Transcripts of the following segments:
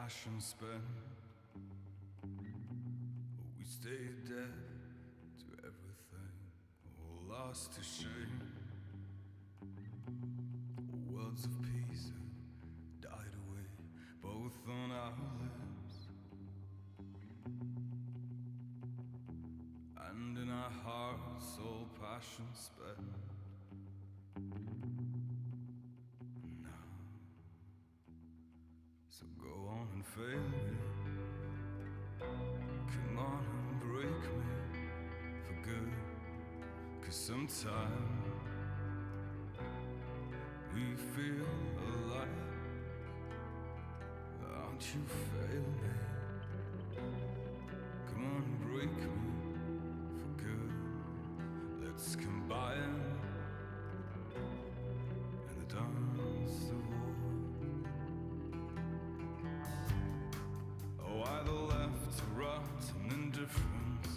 passion spent. We stayed dead to everything, all lost to shame. Words of peace have died away, both on our lips and in our hearts, all passion spent. Now, so go on and fail me. Come on and break me for good. 'Cause sometimes we feel alive. Aren't you fail me? Come on and break me for good. Let's combine in the dance of war. Oh, either left to rot in indifference,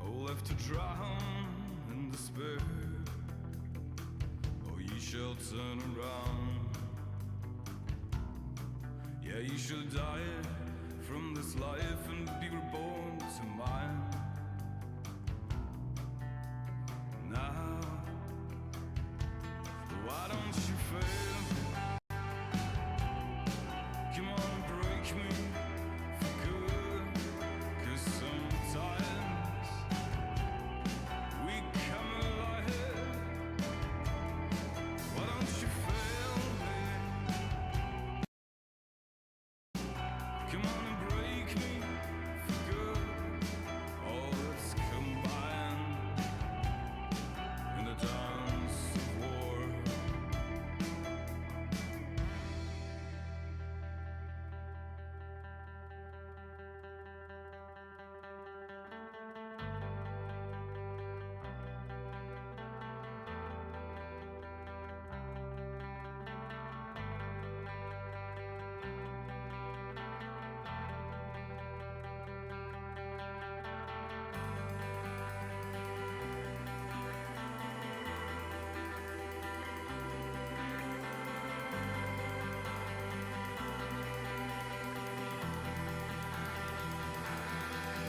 or left to drown in despair. Oh, ye shall turn around. Yeah, you shall die from this life and be reborn to mine. Now, why don't you fail me? Come on, break me for good. 'Cause sometimes we come alive. Why don't you fail me? Come on and break me for good. Oh, let's combine in the dance of war.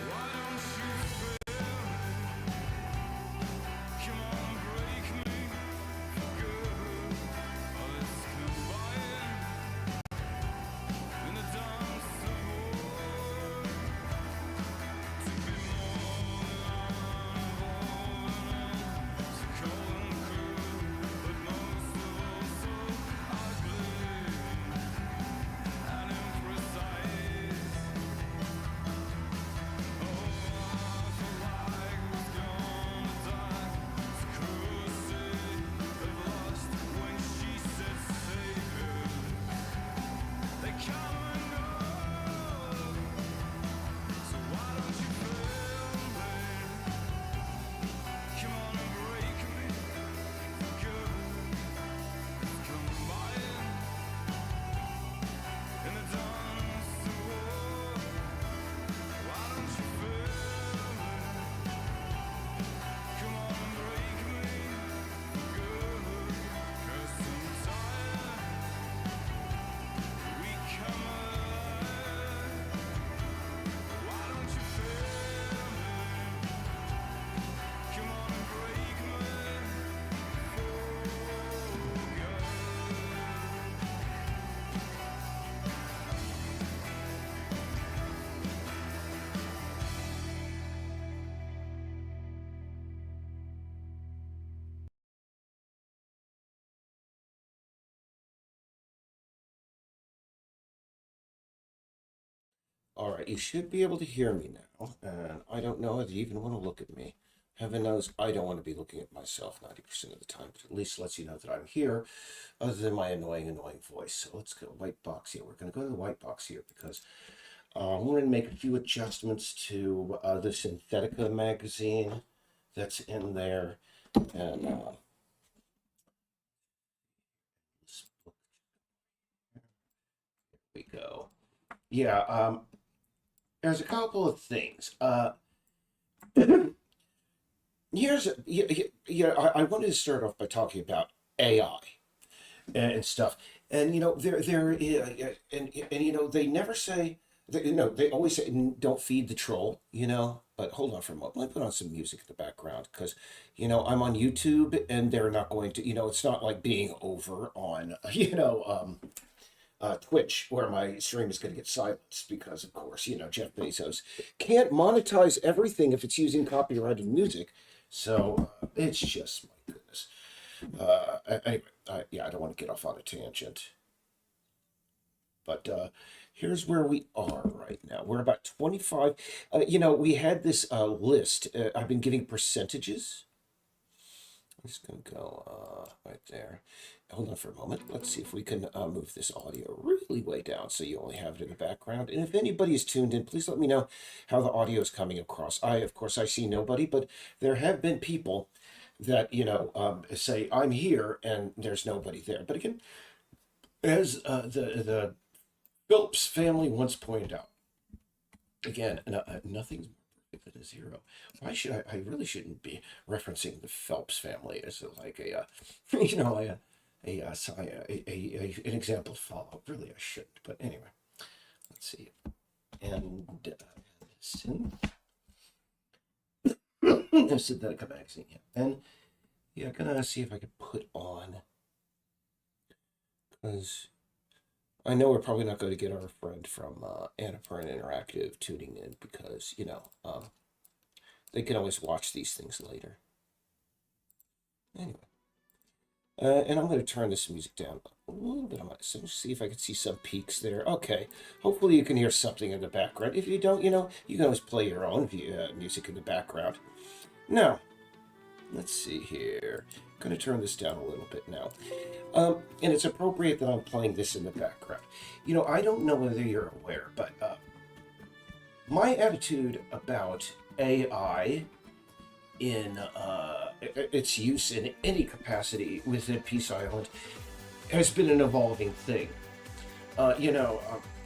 Why don't you fail me? Come on, break me for good. Oh, let's combine in the dance of war. To be more than to cold and cruel, but most of all so ugly and imprecise. Oh, the flag was gonna die. To cruelty have lost when she said savior. They come and go. So why don't you fail me? Come on and break me for good. Combine in the dance of war. Why don't you fail me? Come on and break me for good. 'Cause sometimes we come alive. Why don't you fail me? Come on and break me for good. All right, you should be able to hear me now. And I don't know if you even want to look at me. Heaven knows I don't want to be looking at myself 90% of the time, but at least lets you know that I'm here, other than my annoying voice. So let's go white box here. We're going to go to the white box here because I'm going to make a few adjustments to the Synthetica magazine that's in there. And this book, here we go. Yeah, there's a couple of things. Here's, I wanted to start off by talking about AI. and stuff. And and they never say, they always say, don't feed the troll, But hold on for a moment. Let me put on some music in the background because, I'm on YouTube and they're not going to, it's not like being over on, Twitch, where my stream is going to get silenced because, of course, Jeff Bezos can't monetize everything if it's using copyrighted music. So it's just, my goodness. Anyway, I don't want to get off on a tangent. But here's where we are right now. We're about 25. We had this list. I've been getting percentages. I'm just going to go right there. Hold on for a moment. Let's see if we can move this audio really way down so you only have it in the background. And if anybody is tuned in, please let me know how the audio is coming across. Of course, I see nobody, but there have been people that, say, I'm here and there's nobody there. But again, as the Phillips family once pointed out, again, nothing's than a zero. Why should I really shouldn't be referencing the Phelps family as like an example to follow. Really, I shouldn't. But anyway, let's see. And Synthetica magazine. Yeah. And gonna see if I can put on, because I know we're probably not going to get our friend from Annapurna Interactive tuning in because, they can always watch these things later. Anyway. And I'm going to turn this music down a little bit on my, so see if I can see some peaks there. Okay. Hopefully you can hear something in the background. If you don't, you can always play your own music in the background. Now, let's see here. I'm going to turn this down a little bit now. And it's appropriate that I'm playing this in the background. I don't know whether you're aware, but my attitude about AI in its use in any capacity within Peace Island has been an evolving thing. And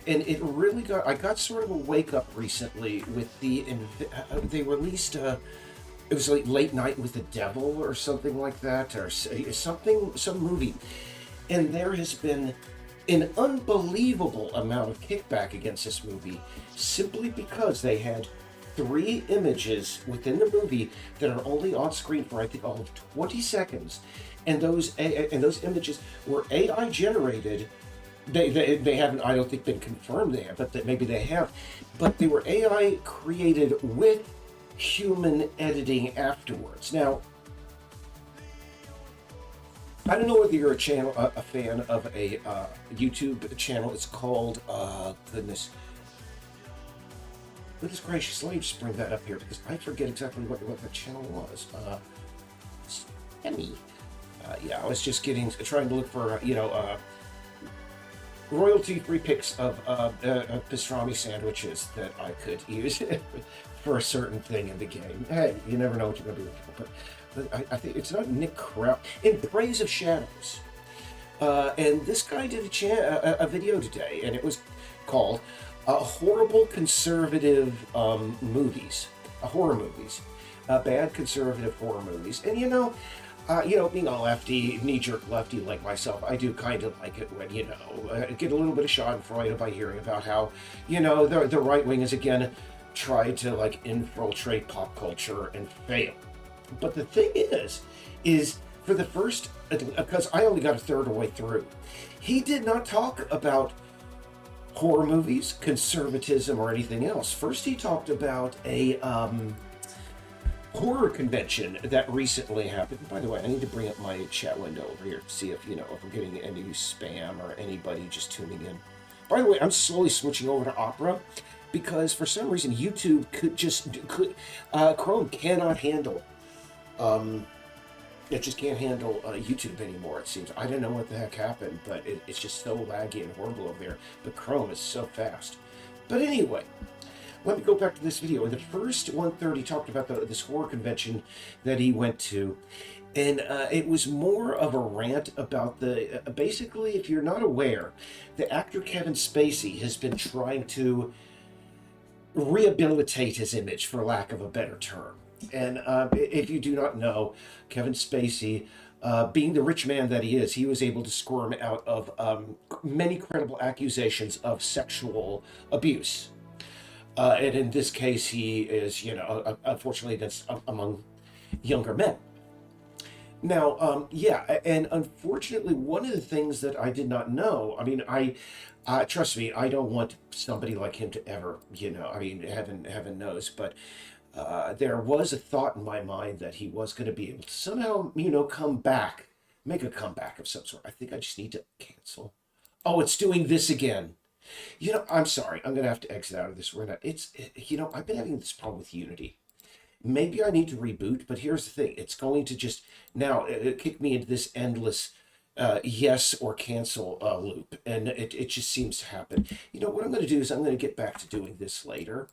it really I got sort of a wake up recently with they released it was like Late Night with the Devil or something like that, or some movie. And there has been an unbelievable amount of kickback against this movie simply because they had 3 images within the movie that are only on screen for, I think, all of 20 seconds. And those images were AI generated. They haven't, I don't think, been confirmed they have, but that maybe they have. But they were AI created with human editing afterwards. Now, I don't know whether you're a fan of a YouTube channel. It's called goodness gracious, let me just bring that up here because I forget exactly what the channel was. Emmy. I was just trying to look for royalty-free pics of pastrami sandwiches that I could use for a certain thing in the game. Hey, you never know what you're going to be looking for. But I think it's not Nick Kraut. In Praise of Shadows. And this guy did a video today, and it was called Horrible Conservative Movies. Horror movies. Bad conservative horror movies. And being a lefty, knee-jerk lefty like myself, I do kind of like it when, get a little bit of schadenfreude by hearing about how, the right wing is again tried to infiltrate pop culture and fail. But the thing is for the first, because I only got a third of the way through, he did not talk about horror movies, conservatism, or anything else. First, he talked about a horror convention that recently happened. By the way, I need to bring up my chat window over here to see if if I'm getting any spam or anybody just tuning in. By the way, I'm slowly switching over to Opera because for some reason YouTube Chrome cannot handle. It just can't handle YouTube anymore, it seems. I don't know what the heck happened, but it's just so laggy and horrible over there. But Chrome is so fast. But anyway, let me go back to this video. In the first 130, talked about this horror convention that he went to. And it was more of a rant about basically, if you're not aware, the actor Kevin Spacey has been trying to rehabilitate his image, for lack of a better term. And if you do not know, Kevin Spacey being the rich man that he is, he was able to squirm out of many credible accusations of sexual abuse. And in this case, he is, unfortunately, that's among younger men. Now, yeah, and unfortunately, one of the things that I did not know, I mean, trust me, I don't want somebody like him to ever, I mean, heaven knows, but there was a thought in my mind that he was going to be able to somehow, come back, make a comeback of some sort. I think I just need to cancel. Oh, it's doing this again. I'm sorry. I'm going to have to exit out of this. I've been having this problem with Unity. Maybe I need to reboot, but here's the thing. It's going to just now kick me into this endless yes or cancel loop. And it just seems to happen. What I'm going to do is I'm going to get back to doing this later,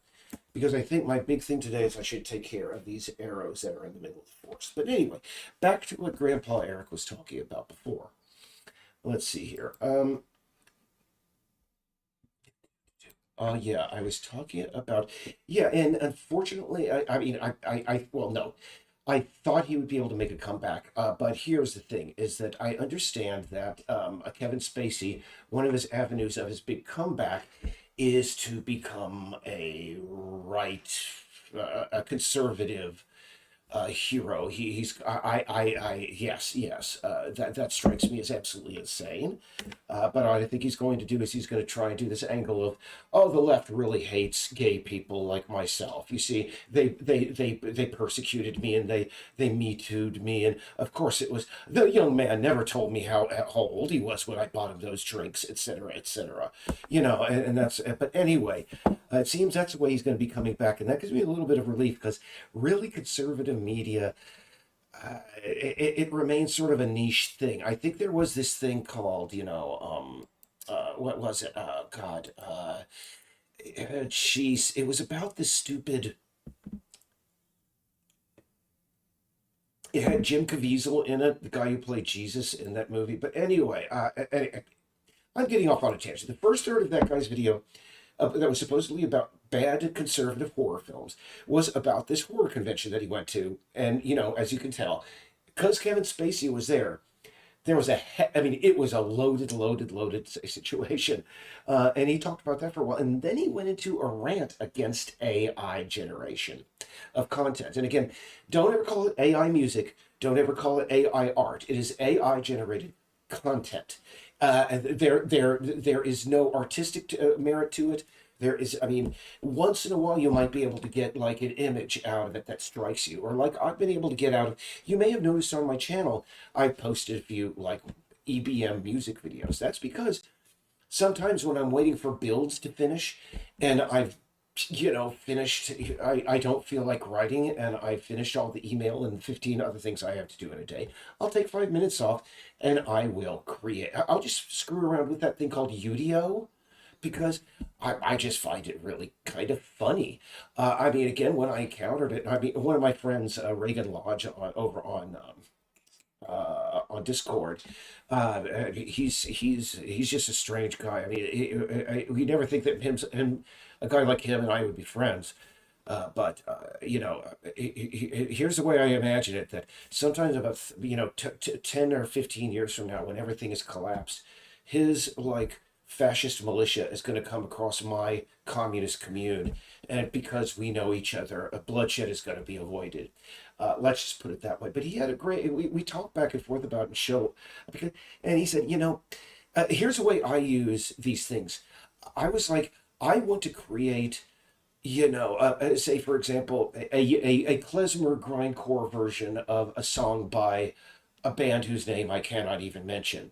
because I think my big thing today is I should take care of these arrows that are in the middle of the forest. But anyway, back to what Grandpa Eric was talking about before. Let's see here. Yeah, I was talking about, yeah, and unfortunately, well, no, I thought he would be able to make a comeback. But here's the thing: is that I understand that Kevin Spacey, one of his avenues of his big comeback, is to become a conservative hero. Yes. That strikes me as absolutely insane. But what I think he's going to do is he's going to try and do this angle of, oh, the left really hates gay people like myself. You see, they persecuted me and they me too'd me, and of course it was the young man never told me how old he was when I bought him those drinks, etc., etc. And that's. But anyway, it seems that's the way he's going to be coming back, and that gives me a little bit of relief, because really conservative media, it remains sort of a niche thing. I think there was this thing called, what was it? God, jeez, it was about this stupid. It had Jim Caviezel in it, the guy who played Jesus in that movie. But anyway, I'm getting off on a tangent. The first third of that guy's video that was supposedly about bad conservative horror films was about this horror convention that he went to. And, as you can tell, because Kevin Spacey was there, there was it was a loaded situation. And he talked about that for a while. And then he went into a rant against AI generation of content. And again, don't ever call it AI music. Don't ever call it AI art. It is AI generated content. There is no artistic merit to it. There is, once in a while you might be able to get like an image out of it that strikes you, or like I've been able to get out of. You may have noticed on my channel, I posted a few like EBM music videos. That's because sometimes when I'm waiting for builds to finish, and I've finished, I don't feel like writing, and I finished all the email and 15 other things I have to do in a day. I'll take 5 minutes off and I will create. I'll just screw around with that thing called Udio, because I just find it really kind of funny. Again, when I encountered it, one of my friends, Reagan Lodge, over on Discord. He's just a strange guy. We never think that a guy like him and I would be friends. But here's the way I imagine it: that sometimes about 10 or 15 years from now, when everything is collapsed, his like fascist militia is going to come across my communist commune, and because we know each other, a bloodshed is going to be avoided. Let's just put it that way. But he had a great. We talked back and forth about it and show, and he said, here's the way I use these things. I was like, I want to create, say for example, a klezmer grindcore version of a song by a band whose name I cannot even mention,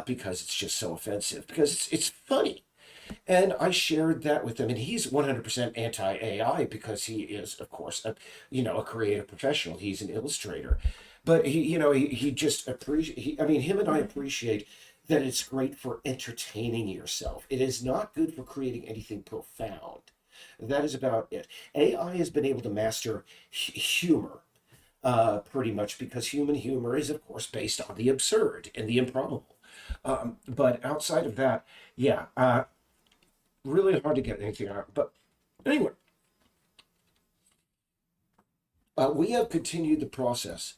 because it's just so offensive. Because it's funny. And I shared that with him, and he's 100% anti-AI, because he is, of course, a creative professional. He's an illustrator, but he just appreciate. Him and I appreciate that it's great for entertaining yourself. It is not good for creating anything profound. That is about it. AI has been able to master humor, pretty much, because human humor is, of course, based on the absurd and the improbable. But outside of that, yeah. Really hard to get anything out. But anyway, we have continued the process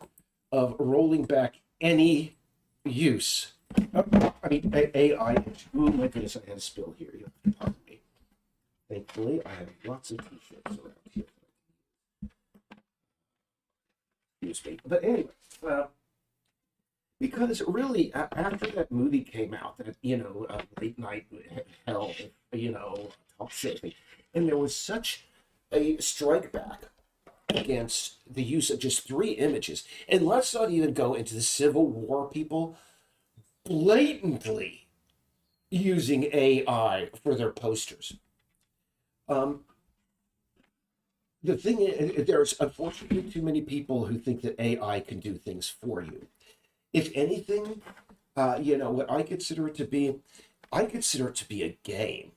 of rolling back any use. I mean, AI. Oh my goodness, I had a spill here. Pardon me. Thankfully, I have lots of t-shirts around here. Excuse me. But anyway, because really, after that movie came out, that late night hell, talk show thing, and there was such a strike back against the use of just 3 images, and let's not even go into the Civil War people blatantly using AI for their posters. The thing is, there's unfortunately too many people who think that AI can do things for you. If anything, what I consider it to be a game.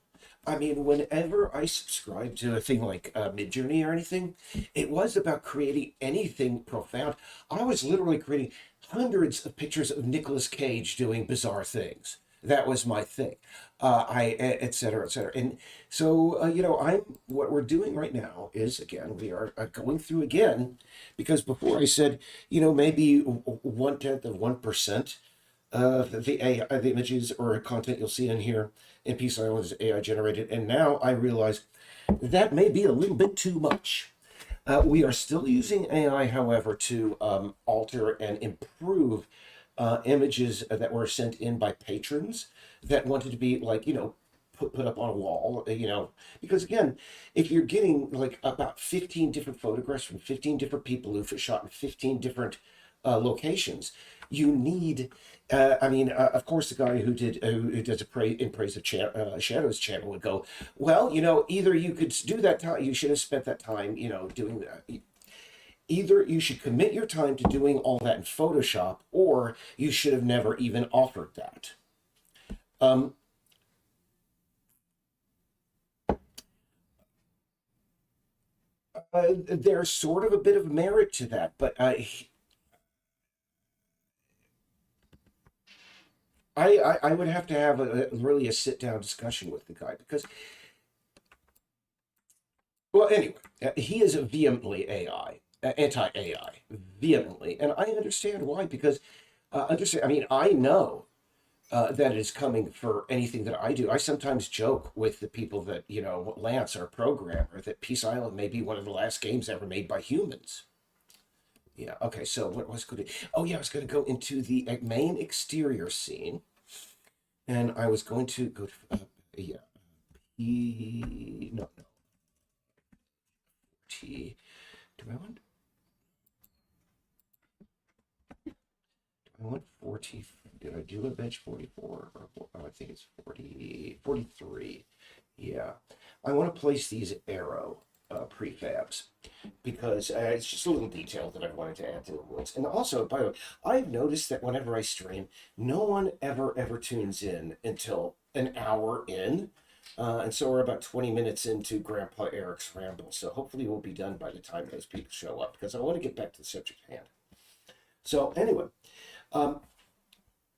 I mean, whenever I subscribe to a thing like Midjourney or anything, it was about creating anything profound. I was literally creating hundreds of pictures of Nicolas Cage doing bizarre things. That was my thing. Et cetera, et cetera. And so, what we're doing right now is, again, we are going through again, because before I said, maybe 1/10 of 1% of the images or content you'll see in here in Peace Island is AI generated. And now I realize that may be a little bit too much. We are still using AI, however, to alter and improve images that were sent in by patrons that wanted to be put up on a wall, because again, if you're getting like about 15 different photographs from 15 different people who've shot in 15 different locations, you need, of course, the guy who does in praise of Shadow's channel would go, well, either you could do that time, you should have spent that time, doing that. Either you should commit your time to doing all that in Photoshop, or you should have never even offered that. There's sort of a bit of merit to that, but I would have to have really a sit-down discussion with the guy, because, well, anyway, he is vehemently anti-AI, vehemently, and I understand why, because I know that it is coming for anything that I do. I sometimes joke with the people that, Lance, our programmer, that Peace Island may be one of the last games ever made by humans. Yeah, okay, so what was going to... Oh, yeah, I was going to go into the main exterior scene, and I was going to go to... no. T... Do I want 40... Did I do a bench 44? Or, I think it's 43. Yeah. I want to place these arrow prefabs, because it's just a little detail that I wanted to add to the woods. And also, by the way, I've noticed that whenever I stream, no one ever tunes in until an hour in. And so we're about 20 minutes into Grandpa Eric's ramble. So hopefully we'll be done by the time those people show up, because I want to get back to the subject at hand. So anyway,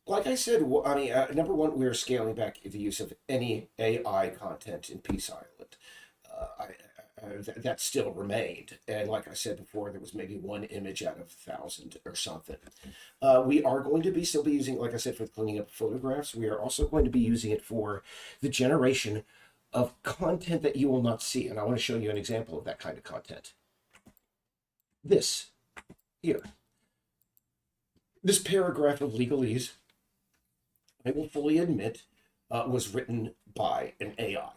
like I said, number one, we're scaling back the use of any AI content in Peace Island. That still remained. And like I said before, there was maybe 1 image out of 1,000 or something. We are going to still be using, like I said, for cleaning up photographs. We are also going to be using it for the generation of content that you will not see. And I want to show you an example of that kind of content. This here. This paragraph of legalese, I will fully admit, was written by an AI.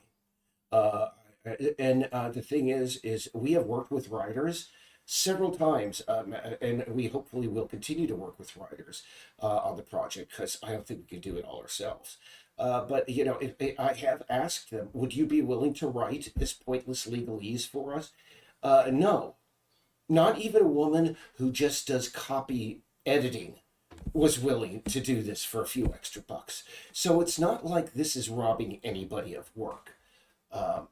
And the thing is we have worked with writers several times, and we hopefully will continue to work with writers on the project, because I don't think we can do it all ourselves. But, if I have asked them, would you be willing to write this pointless legalese for us? No. Not even a woman who just does copy editing was willing to do this for a few extra bucks. So it's not like this is robbing anybody of work,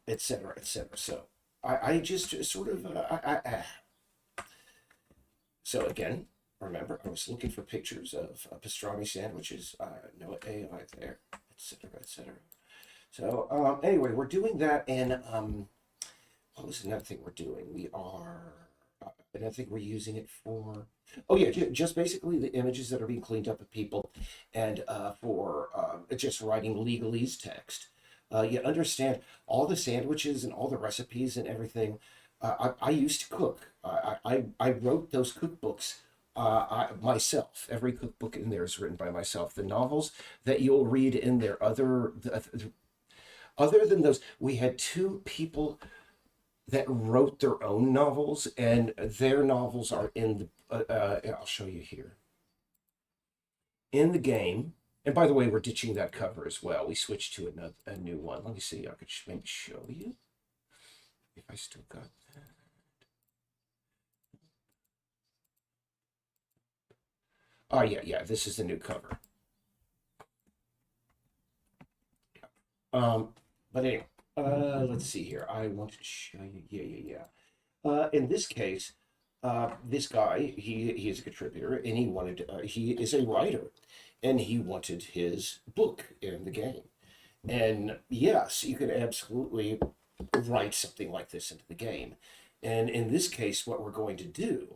et cetera, et cetera. So I just sort of, So again, remember, I was looking for pictures of pastrami sandwiches, no AI there, et cetera, et cetera. So anyway, we're doing that, and what was another thing we're doing? We are and I think we're using it for, oh yeah, just basically the images that are being cleaned up of people, and for just writing legalese text. You understand all the sandwiches and all the recipes and everything. I used to cook. I wrote those cookbooks myself. Every cookbook in there is written by myself. The novels that you'll read in there, other than those, we had two people that wrote their own novels, and their novels are in the. I'll show you here in the game. And by the way, we're ditching that cover as well. We switched to a new one. Let me see. I could maybe show you if I still got that. Oh yeah. This is the new cover. But anyway, let's see here. I wanted to show you. Yeah. In this case, this guy, he is a contributor, and he is a writer, and he wanted his book in the game. And yes, you could absolutely write something like this into the game. And in this case, what we're going to do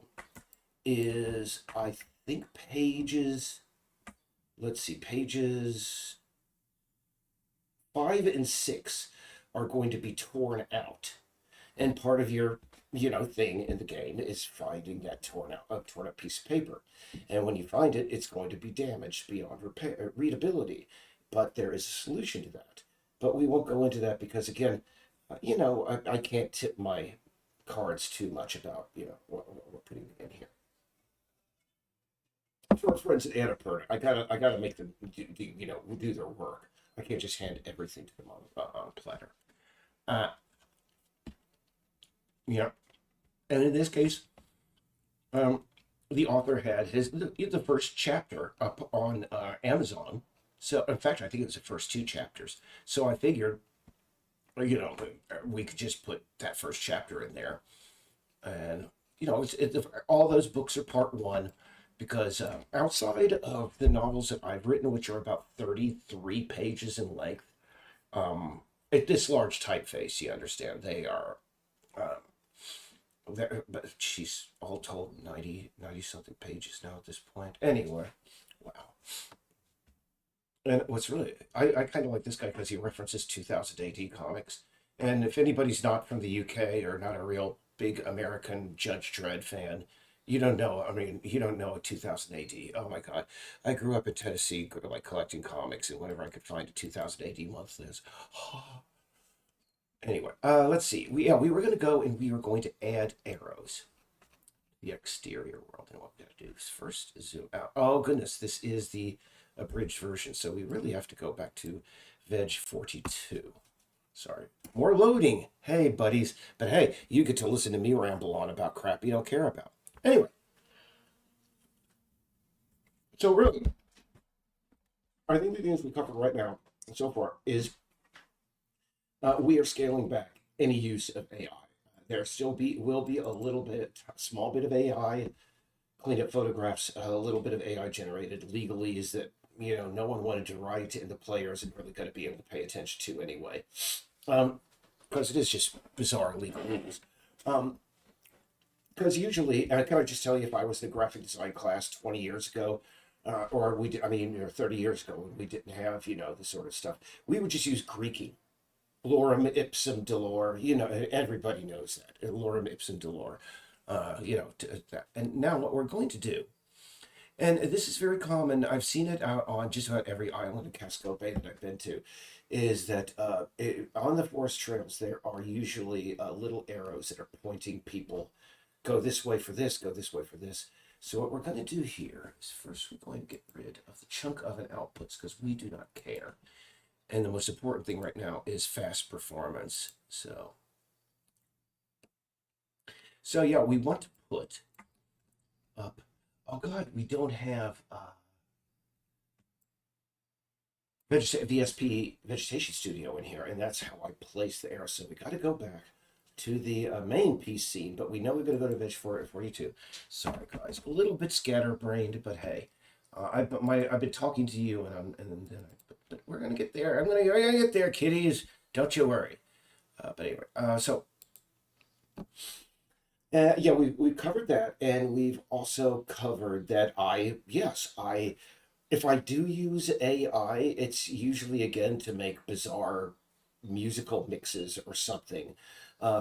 is, I think pages, let's see, pages 5 and 6 are going to be torn out. And part of your thing in the game is finding that torn up piece of paper. And when you find it, it's going to be damaged beyond readability. But there is a solution to that. But we won't go into that because, again, I can't tip my cards too much about, what we're putting in here. For instance, Annapurna, I gotta make them do their work. I can't just hand everything to them on a platter. Yeah. And in this case, the author had the first chapter up on Amazon. So, in fact, I think it was the first 2 chapters. So I figured, we could just put that first chapter in there, and all those books are part 1, because outside of the novels that I've written, which are about 33 pages in length, at this large typeface, you understand, they are. But she's all told 90 something pages now at this point. Anyway, wow. And what's really, I kind of like this guy because he references 2000 AD comics. And if anybody's not from the UK or not a real big American Judge Dredd fan, you don't know. I mean, you don't know 2000 AD. Oh my God. I grew up in Tennessee, like collecting comics, and whenever I could find a 2000 AD monthly, anyway, let's see. We were going to go and we were going to add arrows to the exterior world. And what we got to do is first zoom out. Oh, goodness. This is the abridged version. So we really have to go back to Veg 42. Sorry. More loading. Hey, buddies. But hey, you get to listen to me ramble on about crap you don't care about. Anyway. So really, I think the things we covered right now so far is we are scaling back any use of AI. There still will be a small bit of AI, cleaned up photographs, a little bit of AI generated legalese that no one wanted to write, and the players are really going to be able to pay attention to anyway, because it is just bizarre legalese. Because usually, and can I just tell you, if I was the graphic design class 20 years ago, or 30 years ago, when we didn't have this sort of stuff, we would just use Greeking. Lorem ipsum dolor, everybody knows that. Lorem ipsum dolor, that. And now what we're going to do, and this is very common, I've seen it out on just about every island in Casco Bay that I've been to, is that on the forest trails, there are usually little arrows that are pointing people, go this way for this, go this way for this. So what we're going to do here is first we're going to get rid of the chunk oven outputs because we do not care. And the most important thing right now is fast performance. So yeah, we want to put up, oh God, we don't have VSP Vegetation Studio in here, and that's how I place the arrow. So we got to go back to the main piece scene, but we know we're going to go to Veg 42. Sorry, guys, a little bit scatterbrained, but hey, I've been talking to you, but we're gonna get there. I'm gonna get there, kiddies. Don't you worry. But anyway, Yeah, we've covered that, and we've also covered that yes, if I do use AI, it's usually again to make bizarre musical mixes or something.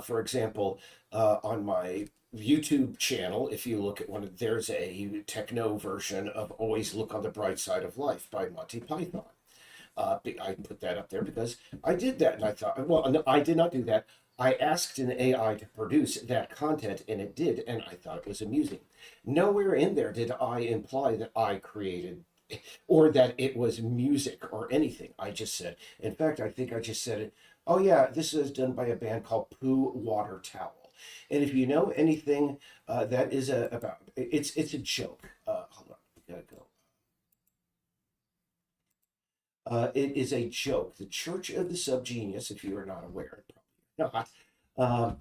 For example, on my YouTube channel, if you look at there's a techno version of "Always Look on the Bright Side of Life" by Monty Python. I put that up there because I did that, and I thought, well, no, I did not do that. I asked an AI to produce that content, and it did, and I thought it was amusing. Nowhere in there did I imply that I created or that it was music or anything. I just said, in fact, I think I just said it. Oh yeah, this is done by a band called Pooh Water Towel. And if you know anything, that is about it's a joke. Hold on, we gotta go. It is a joke. The Church of the Subgenius, if you are not aware, probably not.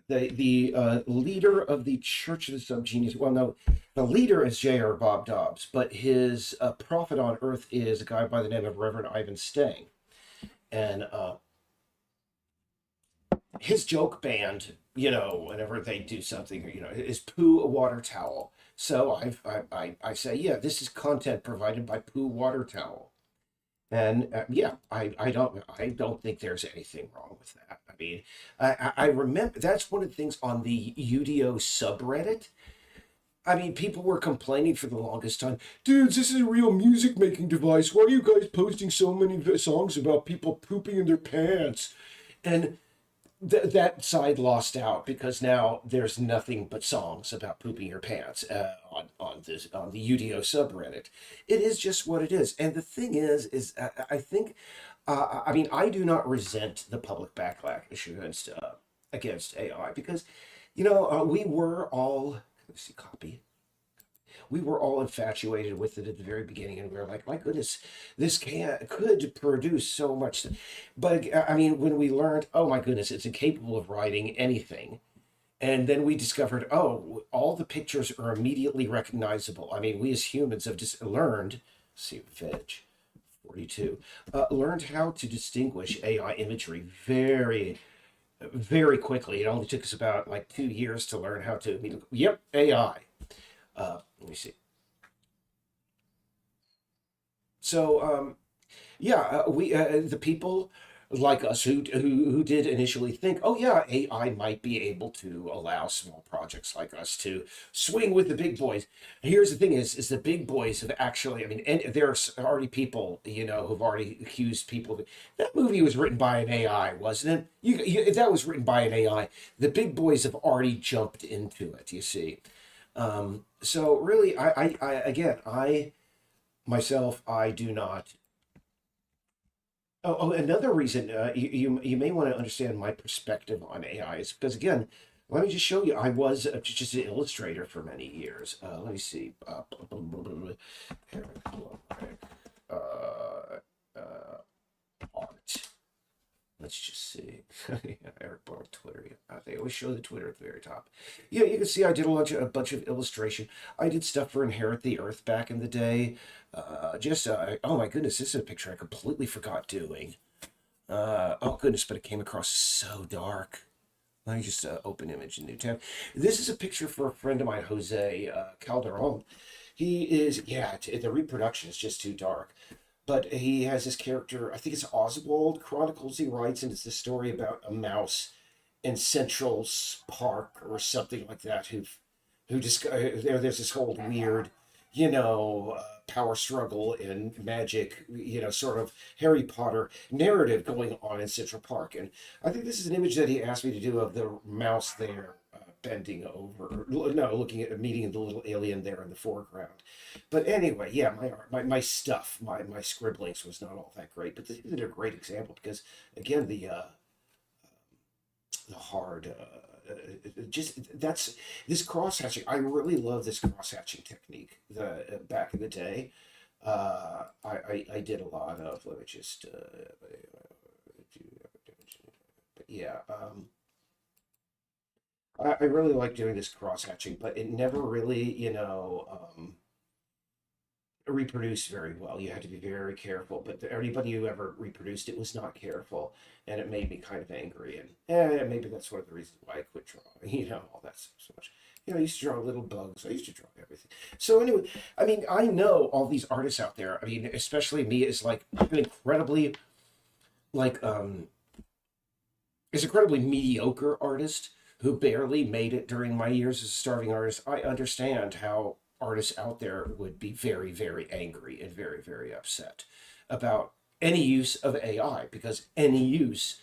The leader of the Church of the Subgenius. Well, no, the leader is J.R. Bob Dobbs, but his prophet on earth is a guy by the name of Reverend Ivan Stang, and his joke band, whenever they do something, is Pooh Water Towel. So I say, yeah, this is content provided by Pooh Water Towel. And yeah, I don't think there's anything wrong with that. I mean, I remember that's one of the things on the UDO subreddit. I mean, people were complaining for the longest time, dudes, this is a real music making device. Why are you guys posting so many songs about people pooping in their pants? And that side lost out because now there's nothing but songs about pooping your pants on the UDO subreddit. It is just what it is, and the thing is I think I mean I do not resent the public backlash against AI because we were all let's see copy we were all infatuated with it at the very beginning, and we were like, my goodness, this could produce so much. But I mean, when we learned, oh my goodness, it's incapable of writing anything. And then we discovered, oh, all the pictures are immediately recognizable. I mean, we as humans have just learned, see, Veg 42, learned how to distinguish AI imagery very, very quickly. It only took us about like 2 years to learn how to, yep, AI. Let me see. So, yeah, we the people like us who did initially think, oh yeah, AI might be able to allow small projects like us to swing with the big boys. Here's the thing: is the big boys have actually, I mean, and there's already people who've already accused people that movie was written by an AI, wasn't it? That was written by an AI. The big boys have already jumped into it. You see. So really, I again, I myself, I do not. Oh, another reason you may want to understand my perspective on AI is because again, let me just show you. I was just an illustrator for many years. Let me see. Eric Blomberg, art. Let's just see. Yeah, Eric Blomberg Twitter. Yeah. They always show the Twitter at the very top. Yeah, you can see I did a bunch of illustration. I did stuff for Inherit the Earth back in the day. Oh my goodness, this is a picture I completely forgot doing. Oh goodness, but it came across so dark. Let me just open image in new tab. This is a picture for a friend of mine, Jose Calderon. He is, yeah, the reproduction is just too dark. But he has this character, I think it's Oswald Chronicles, he writes, and it's the story about a mouse in Central Park or something like that who just there's this whole weird power struggle and magic, sort of Harry Potter narrative going on in Central Park. And I think this is an image that he asked me to do of the mouse there bending over, no, looking at meeting the little alien there in the foreground. But anyway, yeah, my art, my stuff, my scribblings was not all that great, but this is a great example because again, the hard just that's this cross hatching. I really love this cross hatching technique. The back in the day, I did a lot of. Let me just but yeah, I really like doing this cross hatching, but it never really reproduce very well. You had to be very careful. But anybody who ever reproduced it was not careful, and it made me kind of angry. And maybe that's one of the reasons why I quit drawing. All that stuff so much. I used to draw little bugs. I used to draw everything. So anyway, I mean, I know all these artists out there. I mean, especially me is like an incredibly like is incredibly mediocre artist who barely made it during my years as a starving artist. I understand how artists out there would be very, very angry and very, very upset about any use of AI because any use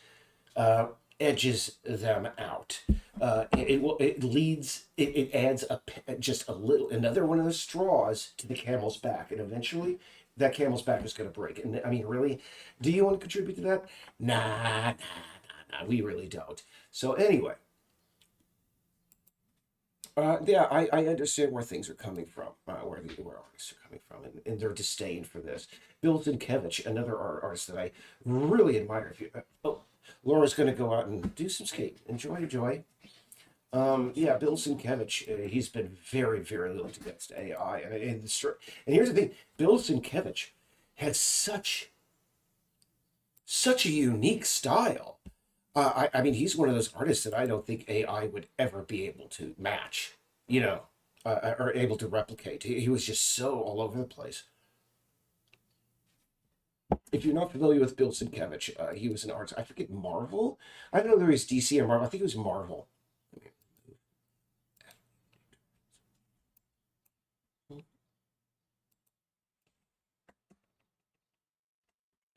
edges them out. It adds just a little, another one of the straws to the camel's back, and eventually that camel's back is going to break. And I mean, really, do you want to contribute to that? Nah, we really don't. So anyway, yeah, I understand where things are coming from, where artists are coming from, and their disdain for this. Bill Sienkiewicz, another artist that I really admire. If you, oh, Laura's going to go out and do some skating. Enjoy, Joy. Yeah, Bill Sienkiewicz, he's been very, very linked against AI, and here's the thing: Bill Sienkiewicz had such a unique style. I mean, he's one of those artists that I don't think AI would ever be able to match, or able to replicate. He was just so all over the place. If you're not familiar with Bill Sienkiewicz, he was an artist. I forget Marvel. I don't know whether he's DC or Marvel. I think it was Marvel.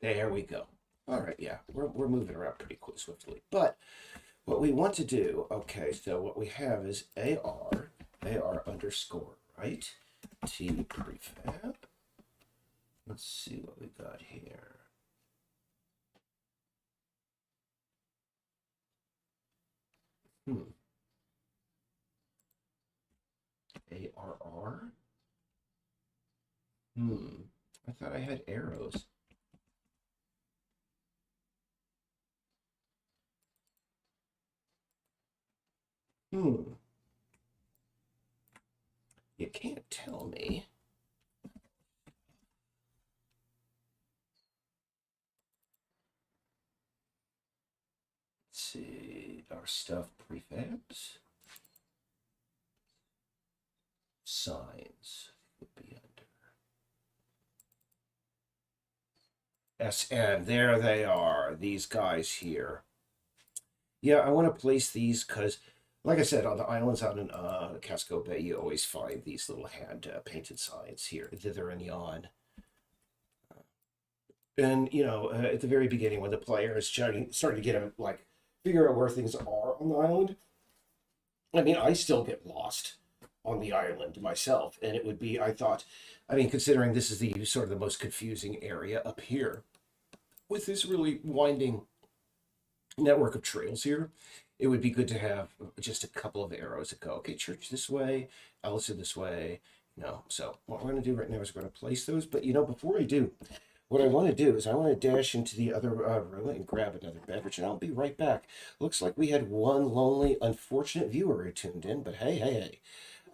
There we go. All right, yeah, we're moving around pretty quick, swiftly. But what we want to do, okay, so what we have is AR underscore, right? T prefab. Let's see what we got here. ARR? I thought I had arrows. You can't tell me. Let's see, our stuff prefabs. Signs would be under SN. There they are, these guys here. Yeah, I want to place these because, like I said, on the islands out in Casco Bay, you always find these little hand painted signs here, thither and yon. And at the very beginning, when the player is starting to get a figure out where things are on the island, I mean, I still get lost on the island myself, and it would be, I thought, I mean, considering this is the sort of the most confusing area up here, with this really winding network of trails here, it would be good to have just a couple of arrows that go, okay, church this way, Ellison this way. So what we're going to do right now is we're going to place those. But before I do, what I want to do is I want to dash into the other room and grab another beverage, and I'll be right back. Looks like we had one lonely, unfortunate viewer who tuned in, but hey.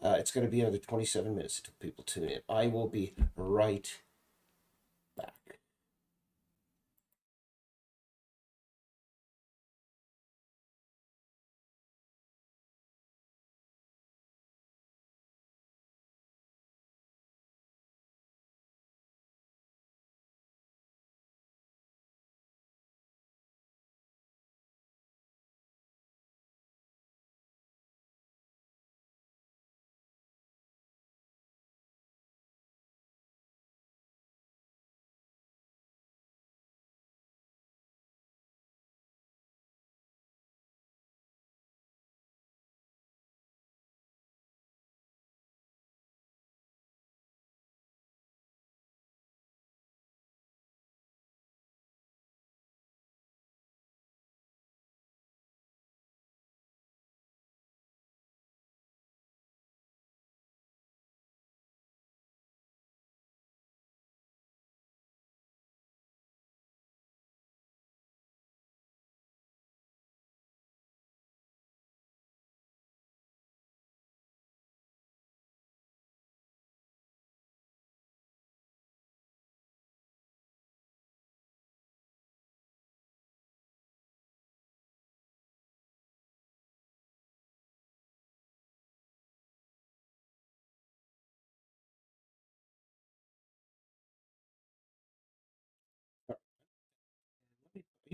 It's going to be another 27 minutes until people tune in. I will be right back.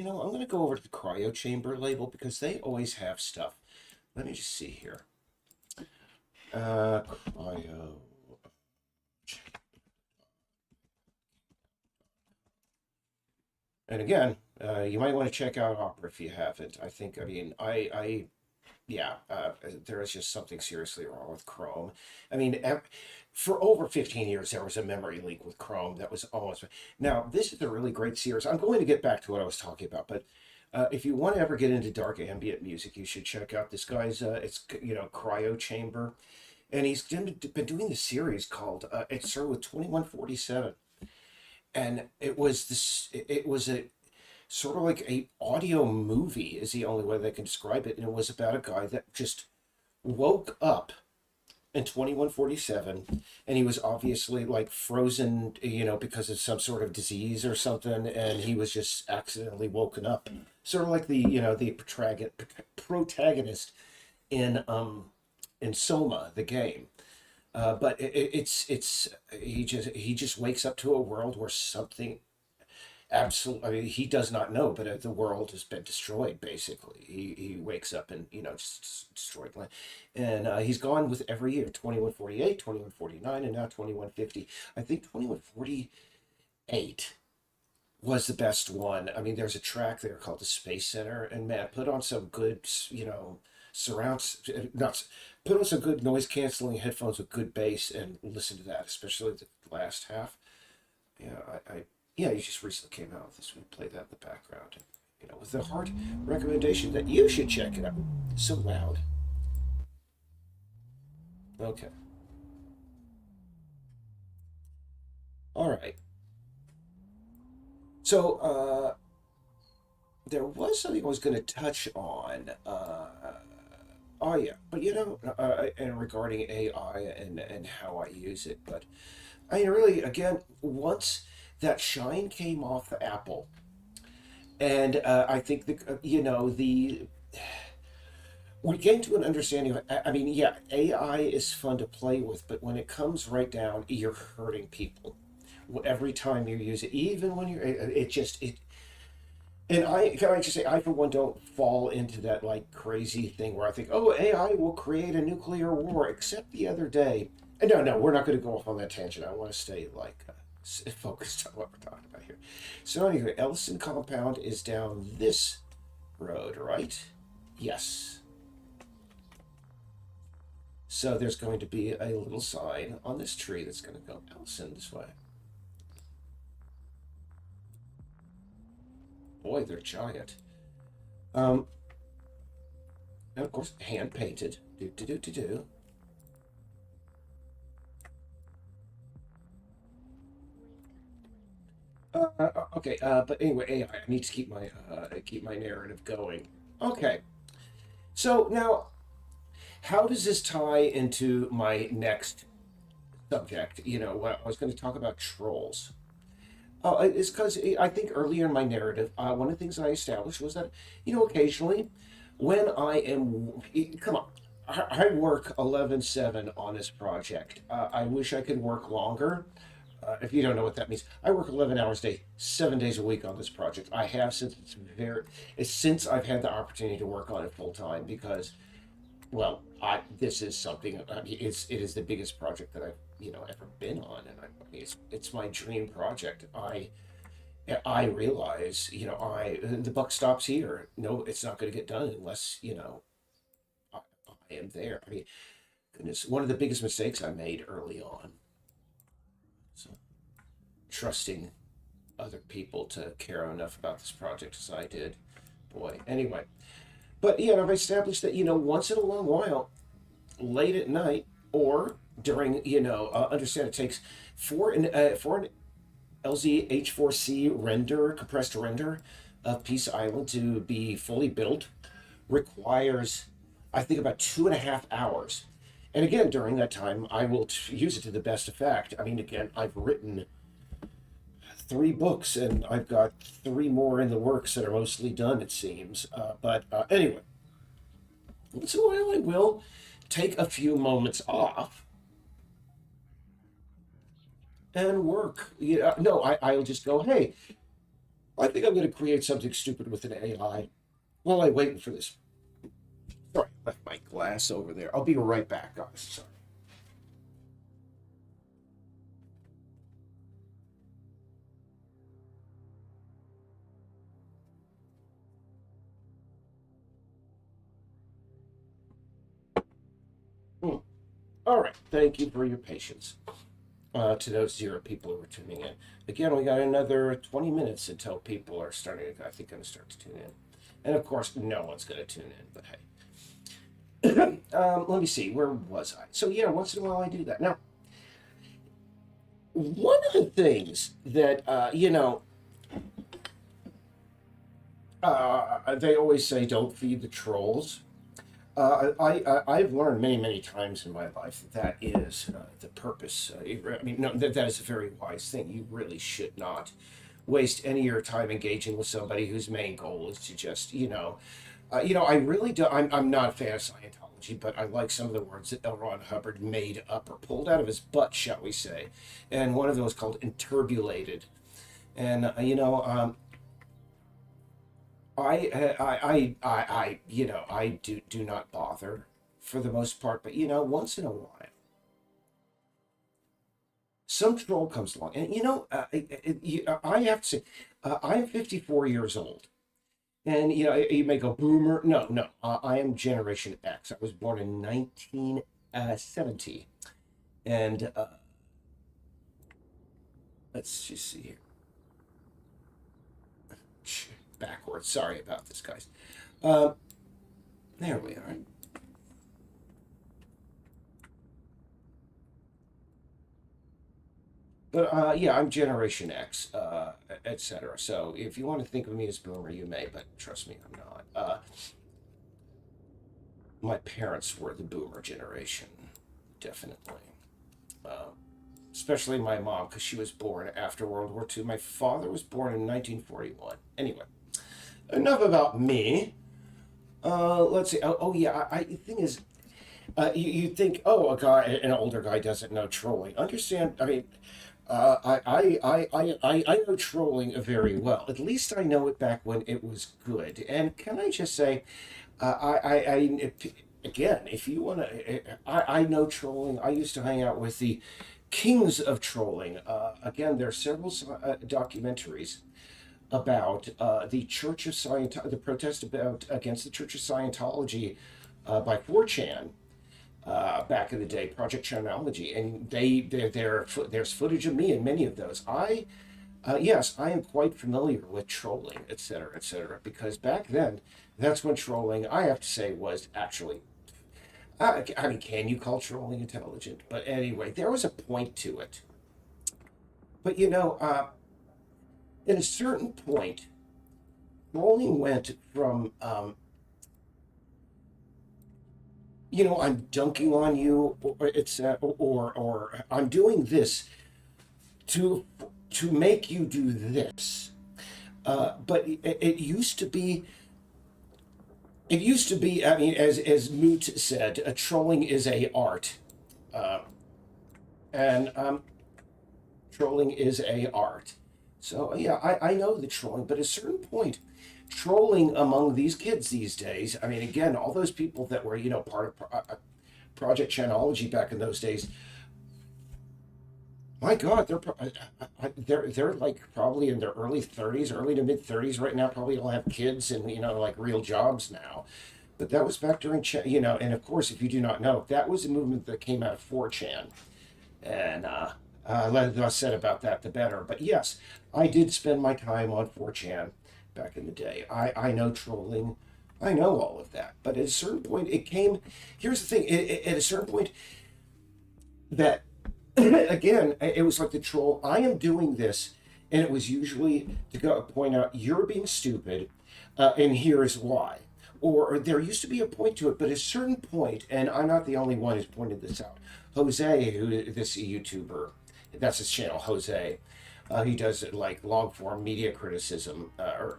You know, I'm going to go over to the Cryo Chamber label because they always have stuff. Let me just see here. Cryo. And again, you might want to check out Opera if you haven't. I mean, yeah, there is just something seriously wrong with Chrome. I mean, for over 15 years, there was a memory leak with Chrome that was almost. Now, this is a really great series. I'm going to get back to what I was talking about, but if you want to ever get into dark ambient music, you should check out this guy's. It's Cryo Chamber, and he's been doing this series called. It started with 2147, and it was this. It was a sort of like a audio movie is the only way they can describe it, and it was about a guy that just woke up in 2147, and he was obviously like frozen, because of some sort of disease or something, and he was just accidentally woken up, sort of like the protagonist in Soma the game. But it's he just wakes up to a world where something absolutely, I mean, he does not know, but the world has been destroyed. Basically, he wakes up and just destroyed land, and he's gone with every year: 2148, 2149, and now 2150. I think 2148 was the best one. I mean, there's a track there called the Space Center, and man, put on some good, surrounds, not put on some good noise canceling headphones with good bass and listen to that, especially the last half. Yeah, yeah, you just recently came out with this. We play that in the background, with the heart recommendation that you should check it out. So loud. Okay. All right. So, there was something I was going to touch on. Oh yeah, but and regarding AI and how I use it, but I mean, really, again, once that shine came off the Apple, and I think the we came to an understanding of. I mean, yeah, AI is fun to play with, but when it comes right down, you're hurting people every time you use it, even when it just it. And I just say, I for one don't fall into that like crazy thing where I think, oh, AI will create a nuclear war. Except the other day, and no, we're not going to go off on that tangent. I want to stay like focused on what we're talking about here. So anyway, Ellison Compound is down this road, right? Yes. So there's going to be a little sign on this tree that's going to go Ellison this way. Boy, they're giant. And of course, hand painted. Do do do do do. Okay. But anyway, AI. I need to keep my narrative going. Okay. So now, how does this tie into my next subject? What I was going to talk about trolls. It's because I think earlier in my narrative, one of the things I established was that, occasionally when I am, come on, I work 11/7 on this project. I wish I could work longer. If you don't know what that means, I work 11 hours a day, 7 days a week on this project. I have since I've had the opportunity to work on it full time because, well, this is something. I mean, it is the biggest project that I've ever been on, and I mean, it's my dream project. I realize I the buck stops here. No, it's not going to get done unless I am there. I mean, goodness, one of the biggest mistakes I made early on. So trusting other people to care enough about this project as I did. Boy, anyway. But yeah, I've established that once in a long while, late at night or during understand it takes for an LZH4C render compressed render of Peace Island to be fully built requires I think about 2.5 hours. And again, during that time, I will use it to the best effect. I mean, again, I've written 3 books, and I've got 3 more in the works that are mostly done, it seems. But anyway, once in a while, I will take a few moments off and work. No, I'll just go, hey, I think I'm going to create something stupid with an AI while I'm waiting for this. Sorry, I left my glass over there. I'll be right back, guys. Sorry. Hmm. All right. Thank you for your patience. To those 0 people who are tuning in. Again, we got another 20 minutes until people are starting to, I think, going to start to tune in. And of course, no one's going to tune in, but hey. Let me see, where was I? So, yeah, once in a while I do that. Now, one of the things that, they always say don't feed the trolls. I've learned many times in my life that is the purpose. I mean, no, that is a very wise thing. You really should not waste any of your time engaging with somebody whose main goal is to just, I really do. I'm not a fan of Scientology, but I like some of the words that L. Ron Hubbard made up or pulled out of his butt, shall we say, and one of those called interbulated, and I do not bother for the most part, but once in a while, some troll comes along, and I have to say, I'm 54 years old, and you may go boomer. No, no, I am Generation X. I was born in 1970, and let's just see here. Backwards. Sorry about this, guys. There we are. But yeah, I'm Generation X, etc. So if you want to think of me as boomer, you may, but trust me, I'm not. My parents were the boomer generation, definitely. Uh, Especially my mom, because she was born after World War II. My father was born in 1941. Anyway, enough about me. Let's see. Oh yeah. The thing is, you think, oh, an older guy doesn't know trolling. Understand? I mean, I know trolling very well. At least I know it back when it was good. And can I just say, again, if you want to, I know trolling. I used to hang out with the kings of trolling. Again, there are several documentaries about the Church of Scientology, the protest against the Church of Scientology by 4chan back in the day, Project Chronology, and there's footage of me in many of those. Yes, I am quite familiar with trolling, etc., because back then, that's when trolling, I have to say, was actually. I mean, can you call trolling intelligent? But anyway, there was a point to it. But at a certain point, trolling went from I'm dunking on you, or I'm doing this to make you do this. But it used to be. It used to be. I mean, as Moot said, trolling is a art, and trolling is a art. So yeah, I know the trolling, but at a certain point, trolling among these kids these days. I mean, again, all those people that were part of Project Chronology back in those days. My God, they're like probably in their early 30s, early to mid 30s right now. Probably all have kids and like real jobs now. But that was back during and of course, if you do not know, that was a movement that came out of 4chan, and less said about that, the better. But yes, I did spend my time on 4chan back in the day. I know trolling. I know all of that. But at a certain point, it came. Here's the thing. At a certain point, that again, it was like the troll. I am doing this, and it was usually to go point out you're being stupid, and here is why. Or there used to be a point to it, but at a certain point, and I'm not the only one who's pointed this out. Jose, this YouTuber, that's his channel, Jose. He does it like long form media criticism or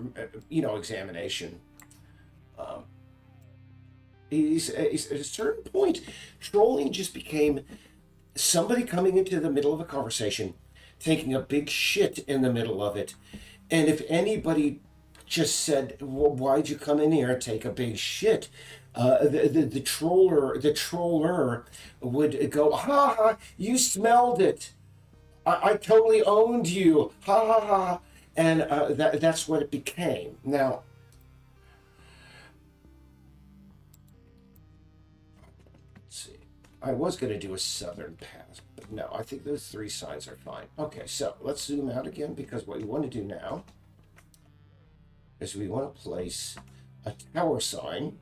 examination. Um, he's at a certain point, trolling just became somebody coming into the middle of a conversation, taking a big shit in the middle of it, And if anybody just said, well, "Why'd you come in here and take a big shit?" The troller would go, "Ha ha! You smelled it. I totally owned you. Ha ha ha!" And that's what it became. Now, let's see. I was going to do a southern pass, but no, I think those three signs are fine. Okay, so let's zoom out again, because what we want to do now is we want to place a tower sign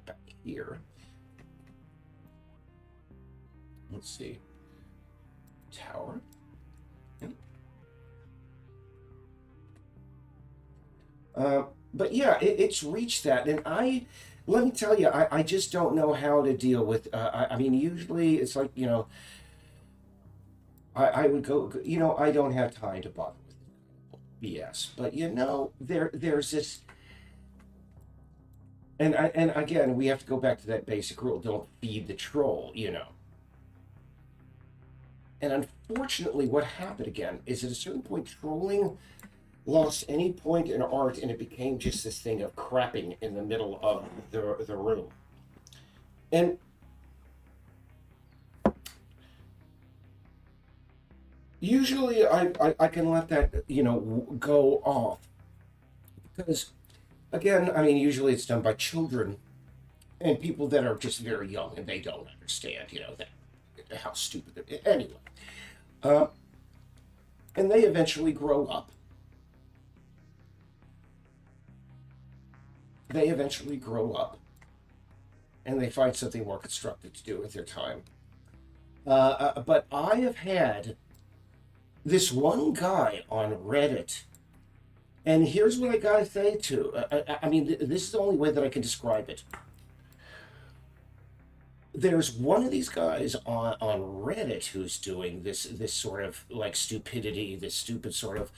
back here. Let's see. Tower. But yeah, it's reached that, and let me tell you, I just don't know how to deal with. I mean, usually it's like, I would go, I don't have time to bother with BS, but there's this, and again, we have to go back to that basic rule: don't feed the troll. And unfortunately, what happened again is at a certain point, trolling lost any point in art, and it became just this thing of crapping in the middle of the room. And usually I can let that, go off. Because, again, I mean, usually it's done by children and people that are just very young and they don't understand, that how stupid it is. Anyway. And they eventually grow up. And they find something more constructive to do with their time. But I have had this one guy on Reddit, and here's what I gotta say too. I mean, this is the only way that I can describe it. There's one of these guys on Reddit who's doing this sort of like stupidity, this stupid sort of,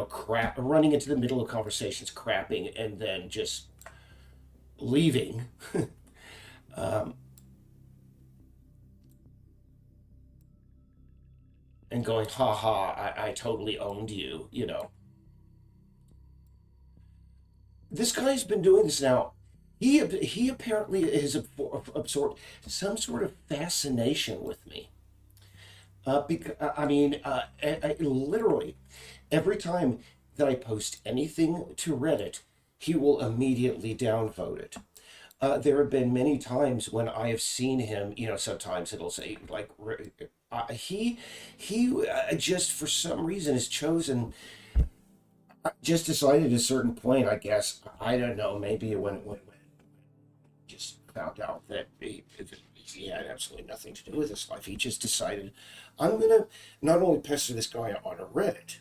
crap, running into the middle of conversations, crapping, and then just leaving. And going, "Ha ha, I totally owned you. This guy's been doing this now. He apparently has absorbed some sort of fascination with me. Because I mean, literally, every time that I post anything to Reddit, he will immediately downvote it. There have been many times when I have seen him. Sometimes it'll say like, he just for some reason has chosen. Just decided at a certain point, I guess. I don't know. Maybe when just found out that he had absolutely nothing to do with his life. He just decided, I'm gonna not only pester this guy on a Reddit,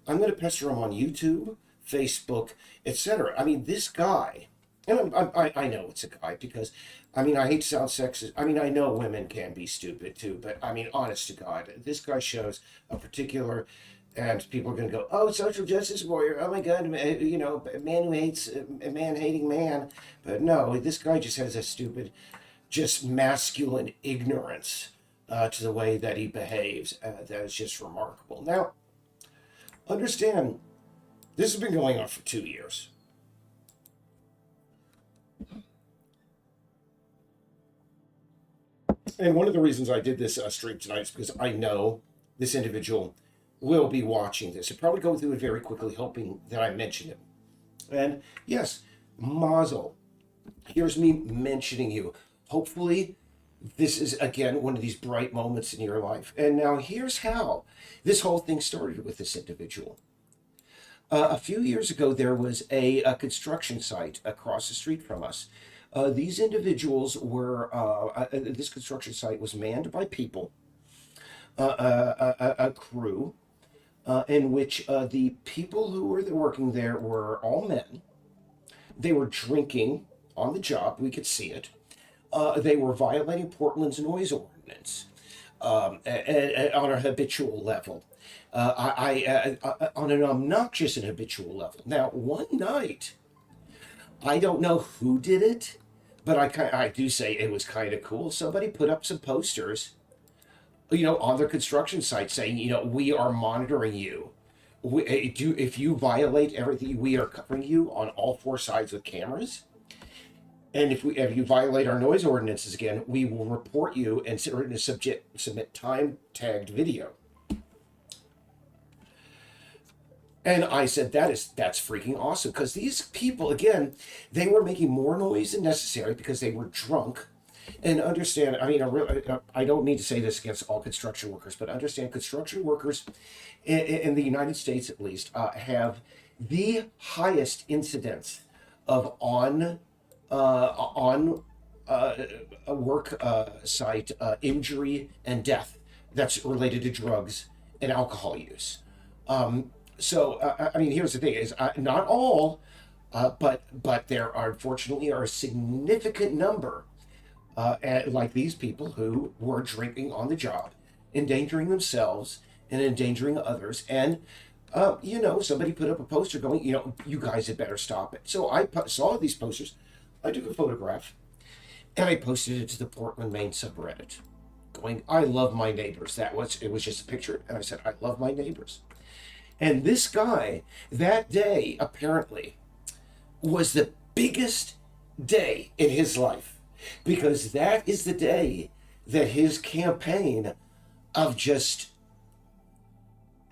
I'm gonna pester him on YouTube, Facebook, etc. I mean, this guy, and I know it's a guy because, I mean, I hate to sound sexist. I mean, I know women can be stupid too, but I mean, honest to God, this guy shows a particular. And people are going to go, "Oh, social justice warrior! Oh my God, man who hates a man-hating man." But no, this guy just has a stupid, just masculine ignorance to the way that he behaves. That is just remarkable. Now, understand, this has been going on for 2 years. And one of the reasons I did this stream tonight is because I know this individual will be watching this and probably go through it very quickly, hoping that I mention it. And yes, Mazel, here's me mentioning you. Hopefully, this is, again, one of these bright moments in your life. And now here's how this whole thing started with this individual. A few years ago, there was a construction site across the street from us. These individuals were, this construction site was manned by people, a crew, in which the people who were working there were all men. They were drinking on the job. We could see it. They were violating Portland's noise ordinance on a habitual level. On an obnoxious and habitual level. Now, one night, I don't know who did it, but I do say it was kind of cool. Somebody put up some posters, on their construction site saying, "We are monitoring you. if you violate everything, we are covering you on all four sides with cameras. And if you violate our noise ordinances again, we will report you and submit time tagged video. And I said, that's freaking awesome, because these people, again, they were making more noise than necessary because they were drunk. And understand, I mean, I don't need to say this against all construction workers, but understand construction workers in the United States, at least, have the highest incidence of on a work site injury and death that's related to drugs and alcohol use. I mean, here's the thing: is not all, but there are, unfortunately, a significant number, like these people who were drinking on the job, endangering themselves and endangering others. And somebody put up a poster going, you guys had better stop it. So I saw these posters. I took a photograph and I posted it to the Portland, Maine subreddit, going, I love my neighbors. It was just a picture, and I said, I love my neighbors. And this guy, that day, apparently, was the biggest day in his life, because that is the day that his campaign of just,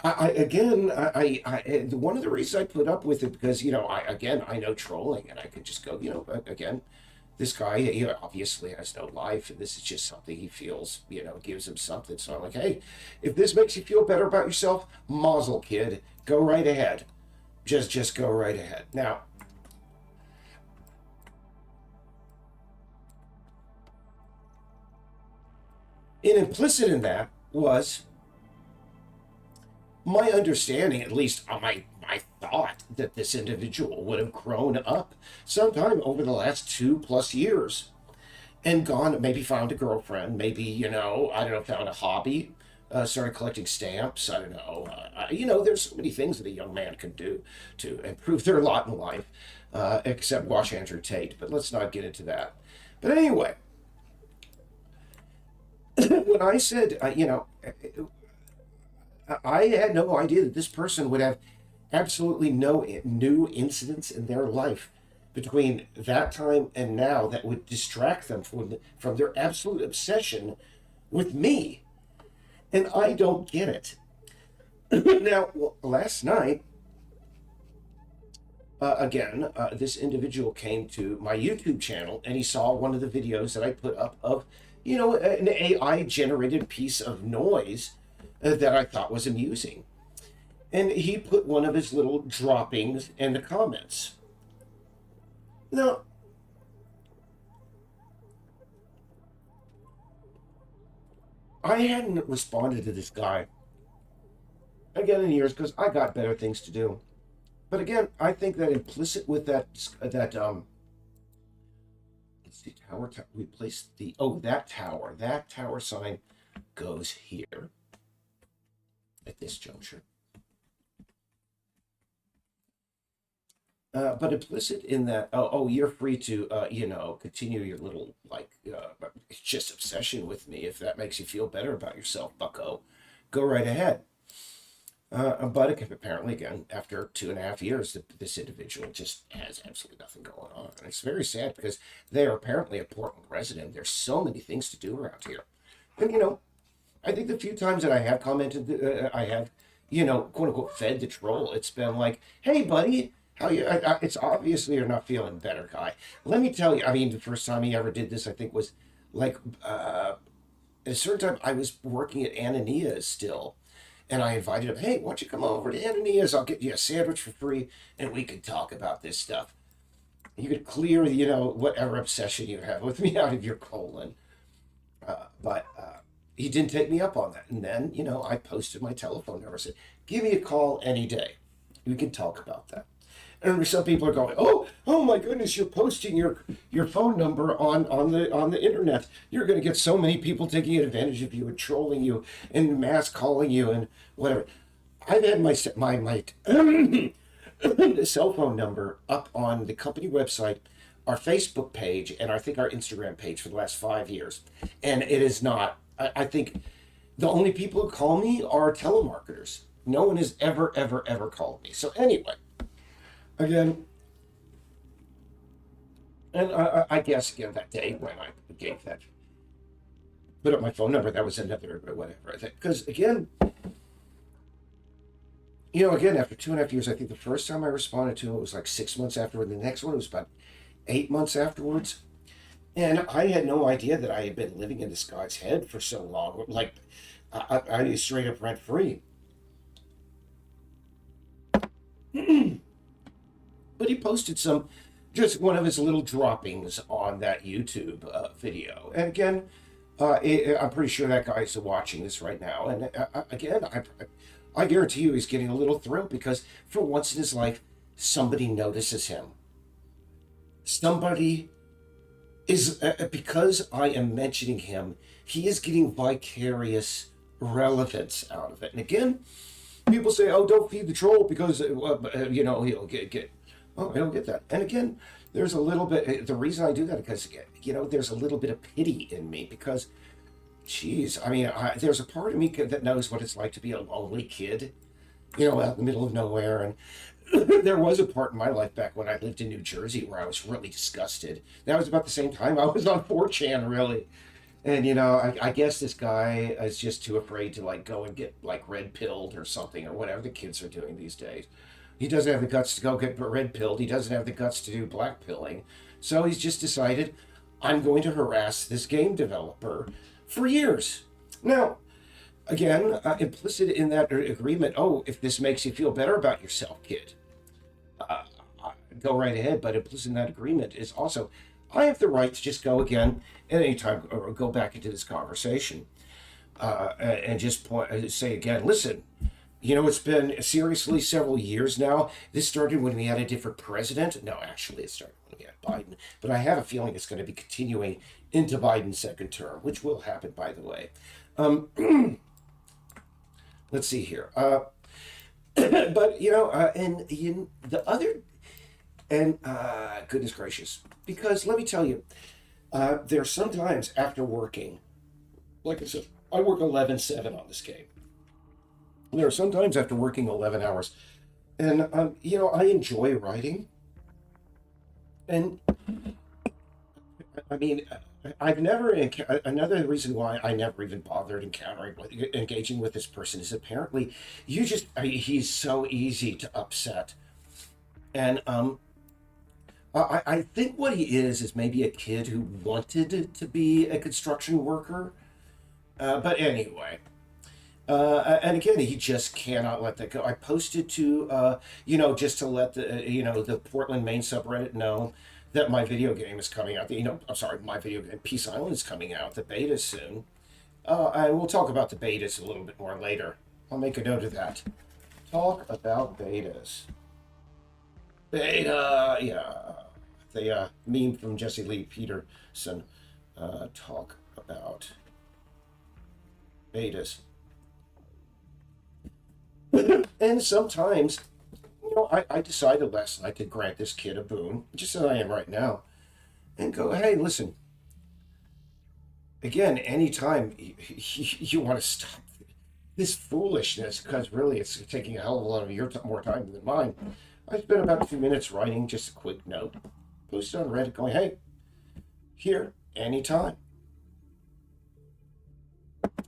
one of the reasons I put up with it, because, I know trolling, and I could just go, again, this guy, obviously has no life, and this is just something he feels, gives him something. So I'm like, hey, if this makes you feel better about yourself, mazel, kid, go right ahead. Just go right ahead. Now, and implicit in that was my understanding, at least my thought, that this individual would have grown up sometime over the last 2+ years and gone, maybe found a girlfriend, maybe, I don't know, found a hobby, started collecting stamps. I don't know. There's so many things that a young man can do to improve their lot in life, except watch Andrew Tate. But let's not get into that. But anyway, when I said, I had no idea that this person would have absolutely no new incidents in their life between that time and now that would distract them from their absolute obsession with me. And I don't get it. Now, last night, this individual came to my YouTube channel, and he saw one of the videos that I put up of, an AI-generated piece of noise that I thought was amusing. And he put one of his little droppings in the comments. Now, I hadn't responded to this guy again in years because I got better things to do. But again, I think that implicit with that let's see, tower, we placed that tower sign goes here at this juncture. But implicit in that, you're free to, continue your little, just obsession with me. If that makes you feel better about yourself, bucko, go right ahead. But apparently, again, after 2.5 years, this individual just has absolutely nothing going on. And it's very sad because they are apparently a Portland resident. There's so many things to do around here. And, I think the few times that I have commented, I have, quote unquote, fed the troll. It's been like, hey, buddy, how you? It's obviously you're not feeling better, guy. Let me tell you. I mean, the first time he ever did this, I think, was at a certain time. I was working at Ananias still, and I invited him. Hey, why don't you come over to Ananias? I'll get you a sandwich for free, and we could talk about this stuff. You could clear, whatever obsession you have with me out of your colon. But he didn't take me up on that. And then, I posted my telephone number. I said, give me a call any day. We can talk about that. And some people are going, oh my goodness, you're posting your phone number on the internet. You're going to get so many people taking advantage of you and trolling you and mass calling you and whatever. I've had my cell phone number up on the company website, our Facebook page, and I think our Instagram page for the last 5 years. And it is not, I think the only people who call me are telemarketers. No one has ever called me. So anyway, again, and I guess again that day when I gave that, put up my phone number, that was another whatever. I think because again, again after 2.5 years, I think the first time I responded to it was like 6 months afterward. The next one was about 8 months afterwards, and I had no idea that I had been living in this guy's head for so long. Like I straight up rent free. But he posted just one of his little droppings on that YouTube video. And again, I'm pretty sure that guy's watching this right now. And again, I guarantee you he's getting a little thrilled because for once in his life, somebody notices him. Somebody is, because I am mentioning him, he is getting vicarious relevance out of it. And again, people say, "Oh, don't feed the troll because he'll get." Oh, I don't get that. And again, there's a little bit. The reason I do that because there's a little bit of pity in me because, geez, I mean, there's a part of me that knows what it's like to be a lonely kid, out in the middle of nowhere. And there was a part in my life back when I lived in New Jersey where I was really disgusted. That was about the same time I was on 4chan, really. And I guess this guy is just too afraid to go and get red pilled or something or whatever the kids are doing these days. He doesn't have the guts to go get red pilled. He doesn't have the guts to do black pilling. So he's just decided, I'm going to harass this game developer for years. Now, again, implicit in that agreement, oh, if this makes you feel better about yourself, kid, go right ahead. But implicit in that agreement is also, I have the right to just go again at any time or go back into this conversation and just say again, listen, it's been seriously several years now. This started when we had a different president. No, actually, it started when we had Biden. But I have a feeling it's going to be continuing into Biden's second term, which will happen, by the way. Let's see here. But, and the other, and goodness gracious, because let me tell you, there's sometimes after working, like I said, I work 11/7 on this game. There are sometimes after working 11 hours, and I enjoy writing. And I mean, I've never another reason why I never even bothered engaging with this person is apparently he's so easy to upset, and I think what he is maybe a kid who wanted to be a construction worker, but anyway. And again, he just cannot let that go. I posted to, just to let the Portland, Maine subreddit know that my video game is coming out. I'm sorry, my video game, Peace Island, is coming out, the beta soon. And we'll talk about the betas a little bit more later. I'll make a note of that. Talk about betas. Beta, yeah. The meme from Jesse Lee Peterson. Talk about betas. And sometimes, I decided last night to grant this kid a boon, just as I am right now, and go, hey, listen, again, anytime you want to stop this foolishness, because really it's taking a hell of a lot of your more time than mine, I spent about 2 minutes writing just a quick note, posted on Reddit going, hey, here, anytime.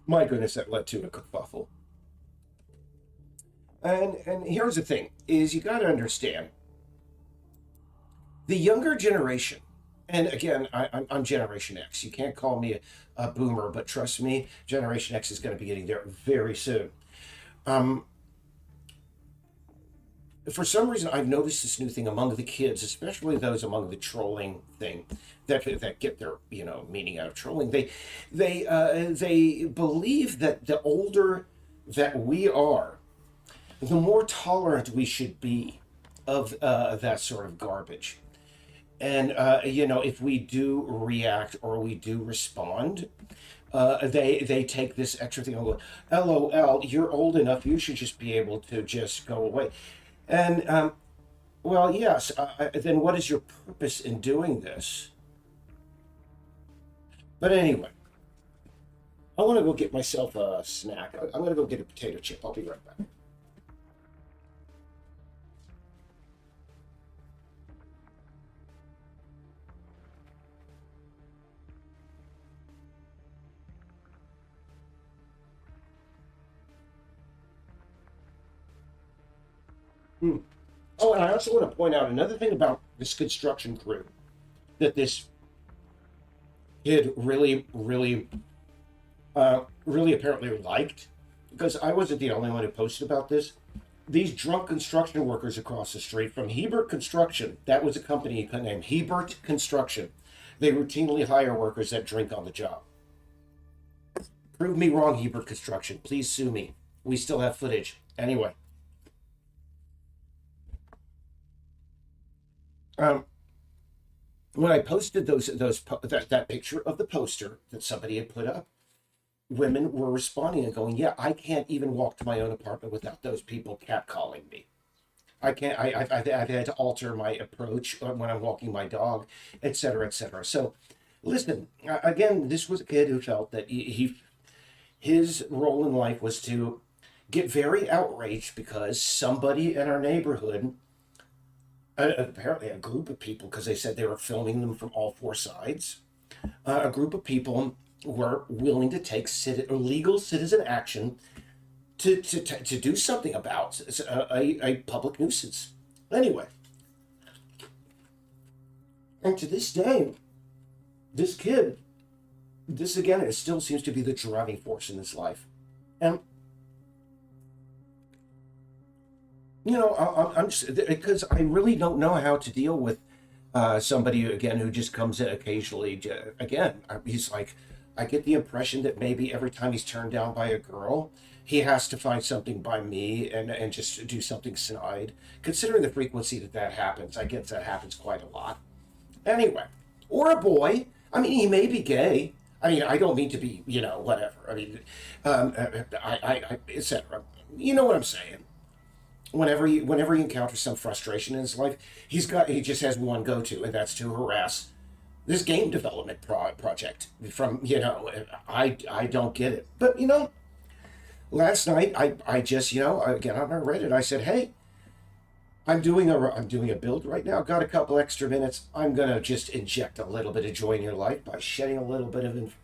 My goodness, that led to a kerfuffle. And here's the thing, is you got to understand, the younger generation, and again, I'm Generation X. You can't call me a boomer, but trust me, Generation X is going to be getting there very soon. For some reason, I've noticed this new thing among the kids, especially those among the trolling thing, that get their meaning out of trolling. They believe that the older that we are, the more tolerant we should be of that sort of garbage. And, if we do react or we do respond, they take this extra thing and go, LOL, you're old enough, you should just be able to just go away. And, well, yes, then what is your purpose in doing this? But anyway, I want to go get myself a snack. I'm going to go get a potato chip. I'll be right back. Hmm. Oh, and I also want to point out another thing about this construction crew that this kid really apparently liked, because I wasn't the only one who posted about this. These drunk construction workers across the street from Hebert Construction, that was a company named Hebert Construction. They routinely hire workers that drink on the job. Prove me wrong, Hebert Construction. Please sue me. We still have footage. Anyway, um, when I posted that picture of the poster that somebody had put up, women were responding and going, "Yeah, I can't even walk to my own apartment without those people catcalling me. I can't. I've had to alter my approach when I'm walking my dog, etc., etc." So, listen. Again, this was a kid who felt that his role in life was to get very outraged because somebody in our neighborhood, apparently a group of people, because they said they were filming them from all four sides, a group of people were willing to take legal citizen action to do something about a public nuisance. Anyway, and to this day, this kid, this again, it still seems to be the driving force in his life. And, I'm just, because I really don't know how to deal with somebody, again, who just comes in occasionally. Again, he's like, I get the impression that maybe every time he's turned down by a girl, he has to find something by me and just do something snide. Considering the frequency that happens, I guess that happens quite a lot. Anyway, or a boy. I mean, he may be gay. I mean, I don't mean to be, whatever. I mean, etc. You know what I'm saying? Whenever he encounters some frustration in his life, he just has one go to, and that's to harass this game development project. From I don't get it, but last night I just again on Reddit I said, hey, I'm doing a build right now. Got a couple extra minutes. I'm gonna just inject a little bit of joy in your life by shedding a little bit of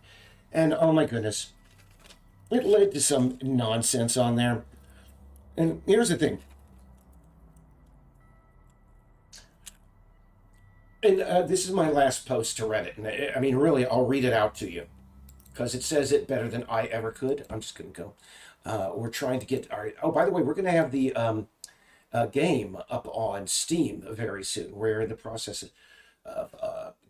and oh my goodness, it led to some nonsense on there. And here's the thing. And this is my last post to Reddit. And I mean, really, I'll read it out to you because it says it better than I ever could. I'm just going to go. We're trying to get our. Oh, by the way, we're going to have the game up on Steam very soon. We're in the process of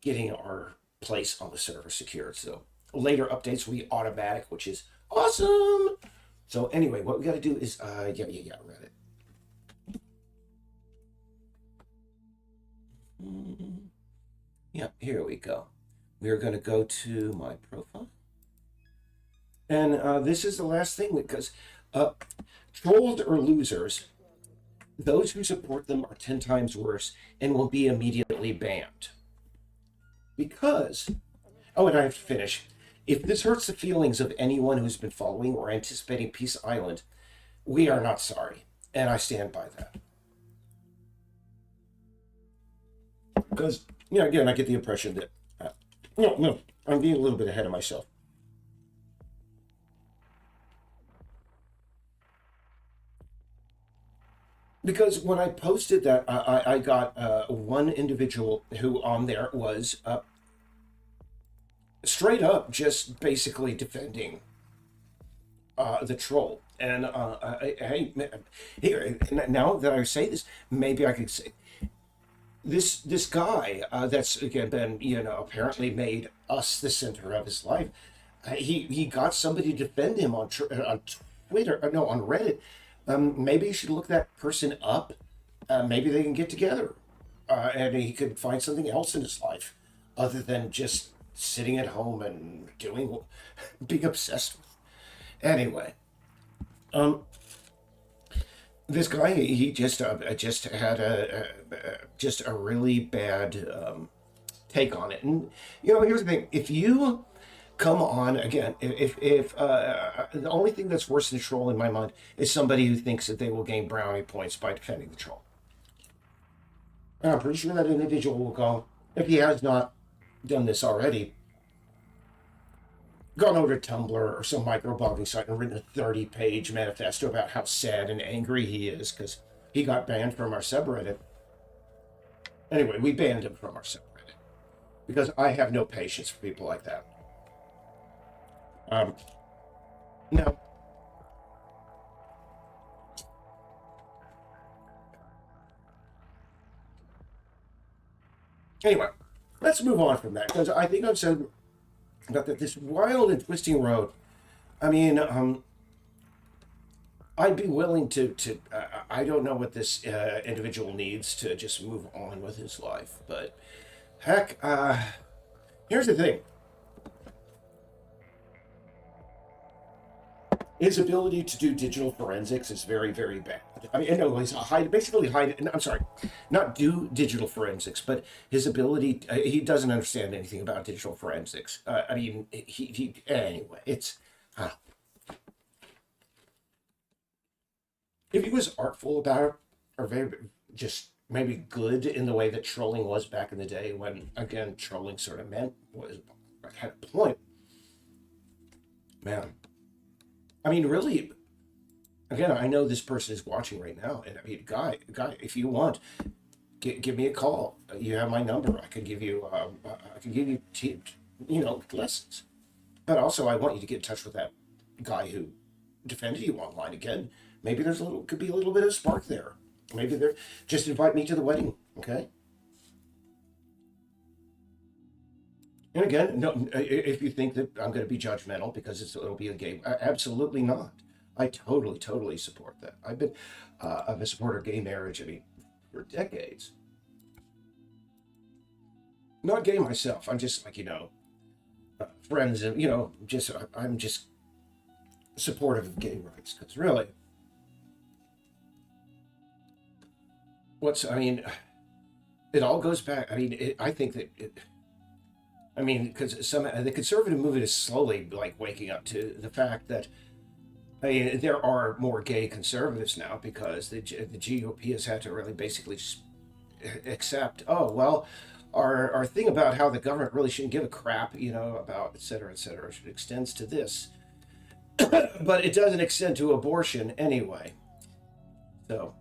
getting our place on the server secured. So later updates will be automatic, which is awesome. So anyway, what we got to do is, yeah, Reddit. Yeah, here we go. We're going to go to my profile. And this is the last thing because trolls are losers. Those who support them are 10 times worse and will be immediately banned. Because, oh, and I have to finish. If this hurts the feelings of anyone who's been following or anticipating Peace Island, we are not sorry. And I stand by that. Because, again, I get the impression that, no, I'm being a little bit ahead of myself. Because when I posted that, I got one individual who on there was straight up just basically defending the troll. And hey, here, now that I say this, maybe I could say this guy that's again been apparently made us the center of his life. He got somebody to defend him on Twitter, no, on Reddit. Maybe you should look that person up. Maybe they can get together, and he could find something else in his life other than just sitting at home and being obsessed with. Anyway, this guy he just had a really bad take on it, and here's the thing: if you come on again, if the only thing that's worse than troll in my mind is somebody who thinks that they will gain brownie points by defending the troll. And I'm pretty sure that individual will go, if he has not done this already, gone over to Tumblr or some microblogging site and written a 30-page manifesto about how sad and angry he is because he got banned from our subreddit. Anyway, we banned him from our subreddit because I have no patience for people like that. Now, anyway, let's move on from that because I think I've said about that this wild and twisting road. I mean, I'd be willing to. I don't know what this individual needs to just move on with his life, but heck, here's the thing. His ability to do digital forensics is very, very bad. I mean, no, he's basically hide. I'm sorry, not do digital forensics, but his ability. He doesn't understand anything about digital forensics. I mean, he anyway. It's if he was artful about it, or very just maybe good in the way that trolling was back in the day, when again trolling sort of had a point. Man, I mean, really, again, I know this person is watching right now, and I mean, guy, if you want, give me a call. You have my number. I can give you, lessons. But also, I want you to get in touch with that guy who defended you online again. Maybe could be a little bit of spark there. Maybe just invite me to the wedding, okay? And again, no, if you think that I'm going to be judgmental because it'll be a gay, absolutely not. I totally support that. I've been a supporter of gay marriage, I mean, for decades. Not gay myself. I'm just like, friends and, I'm just supportive of gay rights because really, it all goes back. I mean, I think that because the conservative movement is slowly like waking up to the fact that there are more gay conservatives now because the GOP has had to really basically just accept, oh well, our thing about how the government really shouldn't give a crap, about et cetera, extends to this, but it doesn't extend to abortion anyway. So,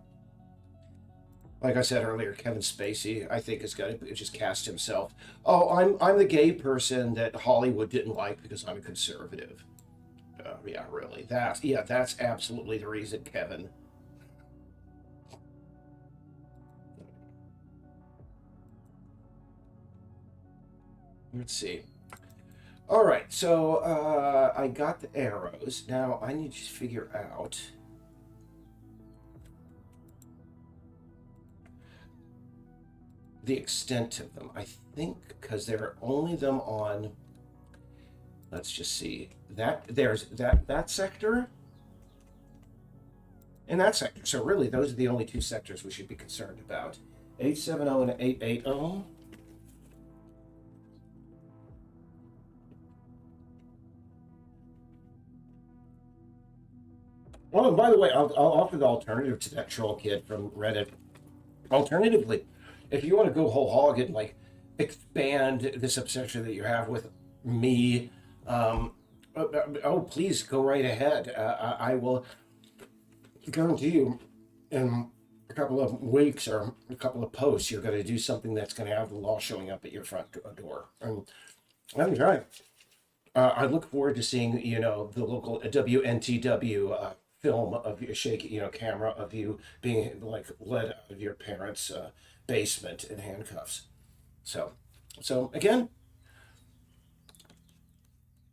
like I said earlier, Kevin Spacey, I think, is going to just cast himself. Oh, I'm the gay person that Hollywood didn't like because I'm a conservative. Yeah, really. That's absolutely the reason, Kevin. Let's see. All right, so I got the arrows. Now I need to figure out the extent of them. I think because there are only them on, let's just see, there's that sector and that sector. So really those are the only two sectors we should be concerned about. 870 and 880. Oh, and by the way, I'll offer the alternative to that troll kid from Reddit. Alternatively, if you want to go whole hog and like expand this obsession that you have with me, please go right ahead. I will guarantee you in a couple of weeks or a couple of posts, you're going to do something that's going to have the law showing up at your front door. And I'm trying. I look forward to seeing, the local WNTW film of you shaking, camera of you being like led out of your parents' basement in handcuffs. So again,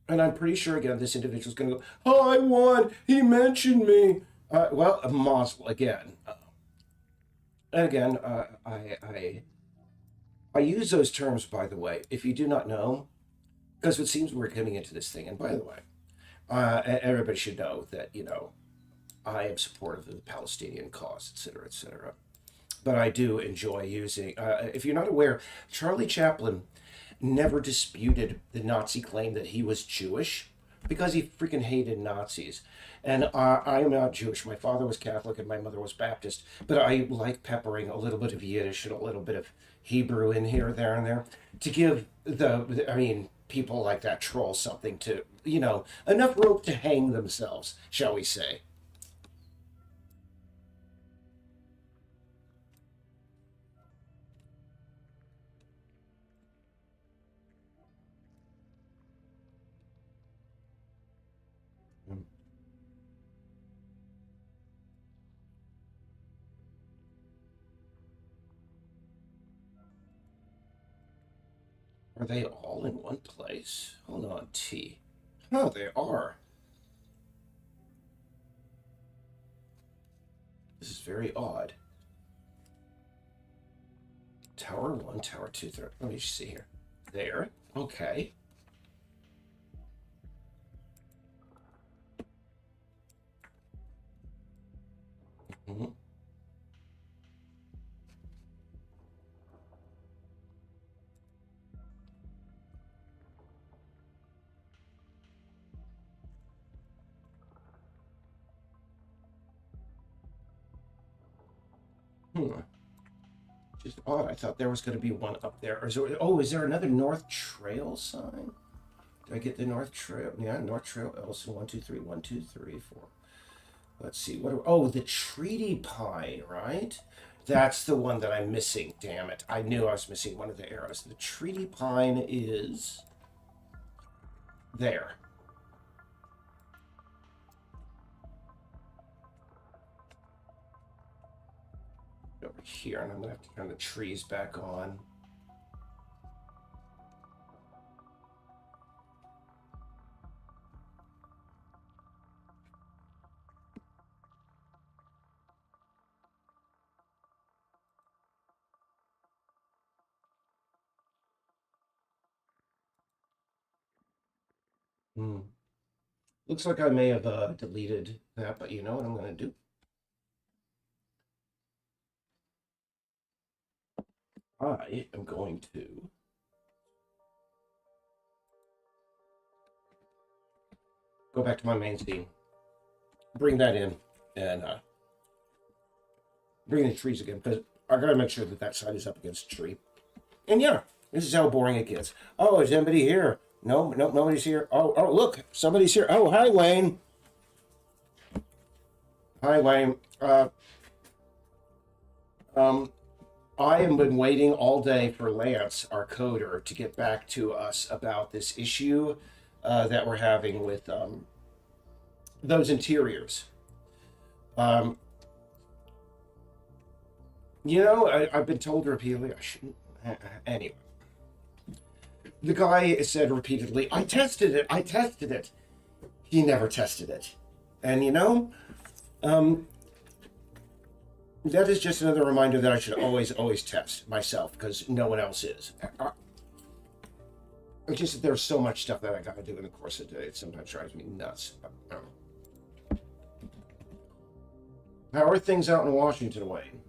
and I'm pretty sure again this individual's going to go, "Oh, I won. He mentioned me." Well, a Moslem again. And again, I use those terms, by the way, if you do not know, because it seems we're coming into this thing. And by the way, everybody should know that I am supportive of the Palestinian cause, et cetera. But I do enjoy using, if you're not aware, Charlie Chaplin never disputed the Nazi claim that he was Jewish because he freaking hated Nazis. And I am not Jewish. My father was Catholic and my mother was Baptist. But I like peppering a little bit of Yiddish and a little bit of Hebrew in here, there, and there to give people like that troll something to, enough rope to hang themselves, shall we say. Are they all in one place? Hold on, T. Oh, they are. This is very odd. Tower 1, Tower 2, 3. Let me see here. There. Okay. Mm-hmm. Hmm. Just odd. I thought there was going to be one up there. Is there another North Trail sign? Did I get the North Trail? Yeah, North Trail, Ellison, 1, 2, 3, 1, 2, 3, 4. Let's see. The Treaty Pine, right? That's the one that I'm missing. Damn it. I knew I was missing one of the arrows. The Treaty Pine is there. Over here, and I'm gonna have to turn the trees back on. Hmm. Looks like I may have deleted that, but you know what I'm gonna do? I am going to go back to my main scene, bring that in, and bring the trees again, because I gotta make sure that that side is up against a tree. And yeah, this is how boring it gets. Oh, is anybody here? No, nobody's here. Oh, look, somebody's here. Oh, hi, Wayne. Hi, Wayne. I have been waiting all day for Lance, our coder, to get back to us about this issue that we're having with those interiors. I've been told repeatedly I shouldn't. Anyway, the guy said repeatedly, I tested it. He never tested it. And that is just another reminder that I should always test myself, because no one else is. It's just that there's so much stuff that I gotta do in the course of the day. It sometimes drives me nuts. How are things out in Washington, Wayne?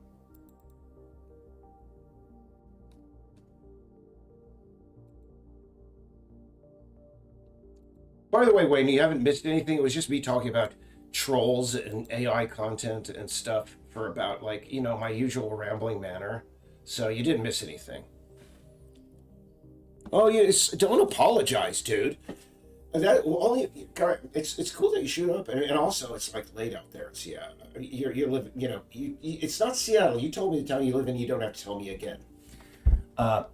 By the way, Wayne, you haven't missed anything. It was just me talking about trolls and AI content and stuff for about, my usual rambling manner. So you didn't miss anything. Oh, yeah, don't apologize, dude. It's cool that you shoot up, and also it's late out there. It's you're living. It's not Seattle. You told me the town you live in. You don't have to tell me again. So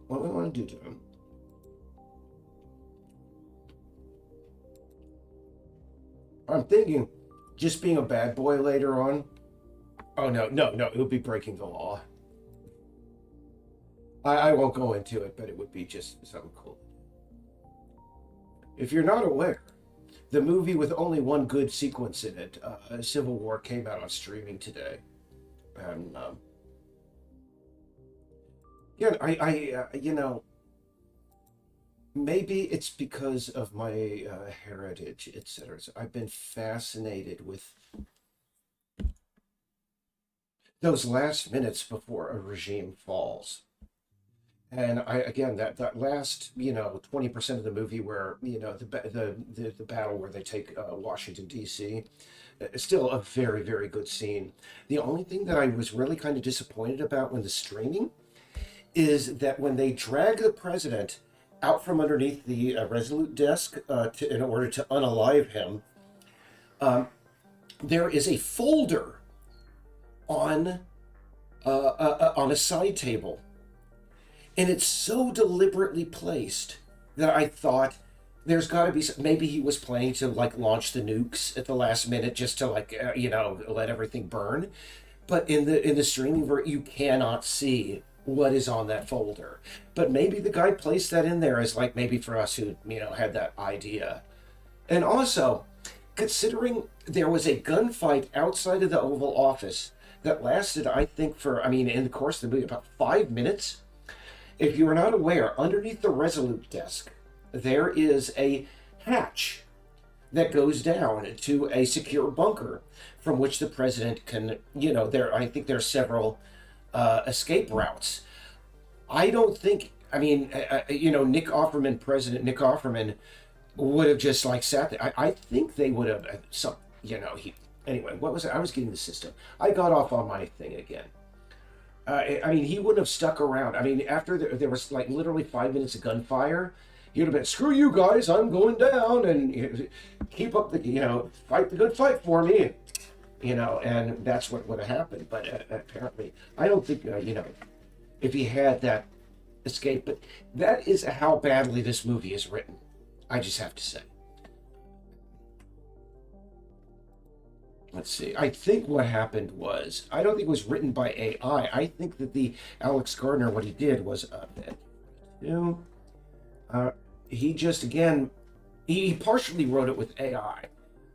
what we want to do to him? I'm thinking just being a bad boy later on. Oh, no, it would be breaking the law. I won't go into it, but it would be just something cool. If you're not aware, the movie with only one good sequence in it, Civil War, came out on streaming today. And, maybe it's because of my heritage, etc. So I've been fascinated with those last minutes before a regime falls. And that last 20% of the movie where the battle where they take Washington D.C. is still a very, very good scene. The only thing that I was really kind of disappointed about when the streaming is that when they drag the president out from underneath the Resolute desk in order to unalive him, there is a folder on a side table, and it's so deliberately placed that I thought there's got to be maybe he was planning to launch the nukes at the last minute just to let everything burn. But in the streaming version, you cannot see what is on that folder. But maybe the guy placed that in there as like maybe for us who, had that idea. And also, considering there was a gunfight outside of the Oval Office that lasted, I think, in the course of the movie, about 5 minutes. If you are not aware, underneath the Resolute desk, there is a hatch that goes down to a secure bunker from which the president can, I think there are several escape routes. I don't think, President Nick Offerman would have just like sat there. I think they would have, anyway, what was it? I was getting the system. I got off on my thing again. He wouldn't have stuck around. After there was like literally 5 minutes of gunfire, he'd have been, screw you guys, I'm going down, and keep up the, fight the good fight for me, and that's what would have happened. But apparently, I don't think, if he had that escape, but that is how badly this movie is written. I just have to say. Let's see. I think what happened was, I don't think it was written by AI. I think that the Alex Gardner, what he did was, he just, again, he partially wrote it with AI.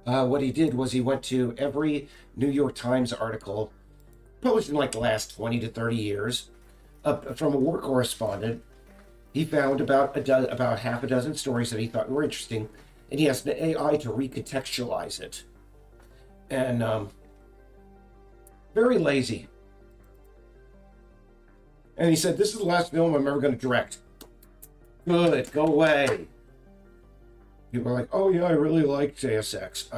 What he did was he went to every New York Times article published in like the last 20 to 30 years from a war correspondent. He found about half a dozen stories that he thought were interesting, and he asked the AI to recontextualize it. And very lazy. And he said, this is the last film I'm ever going to direct. Good, go away. People are like, oh yeah, I really like Deus Ex.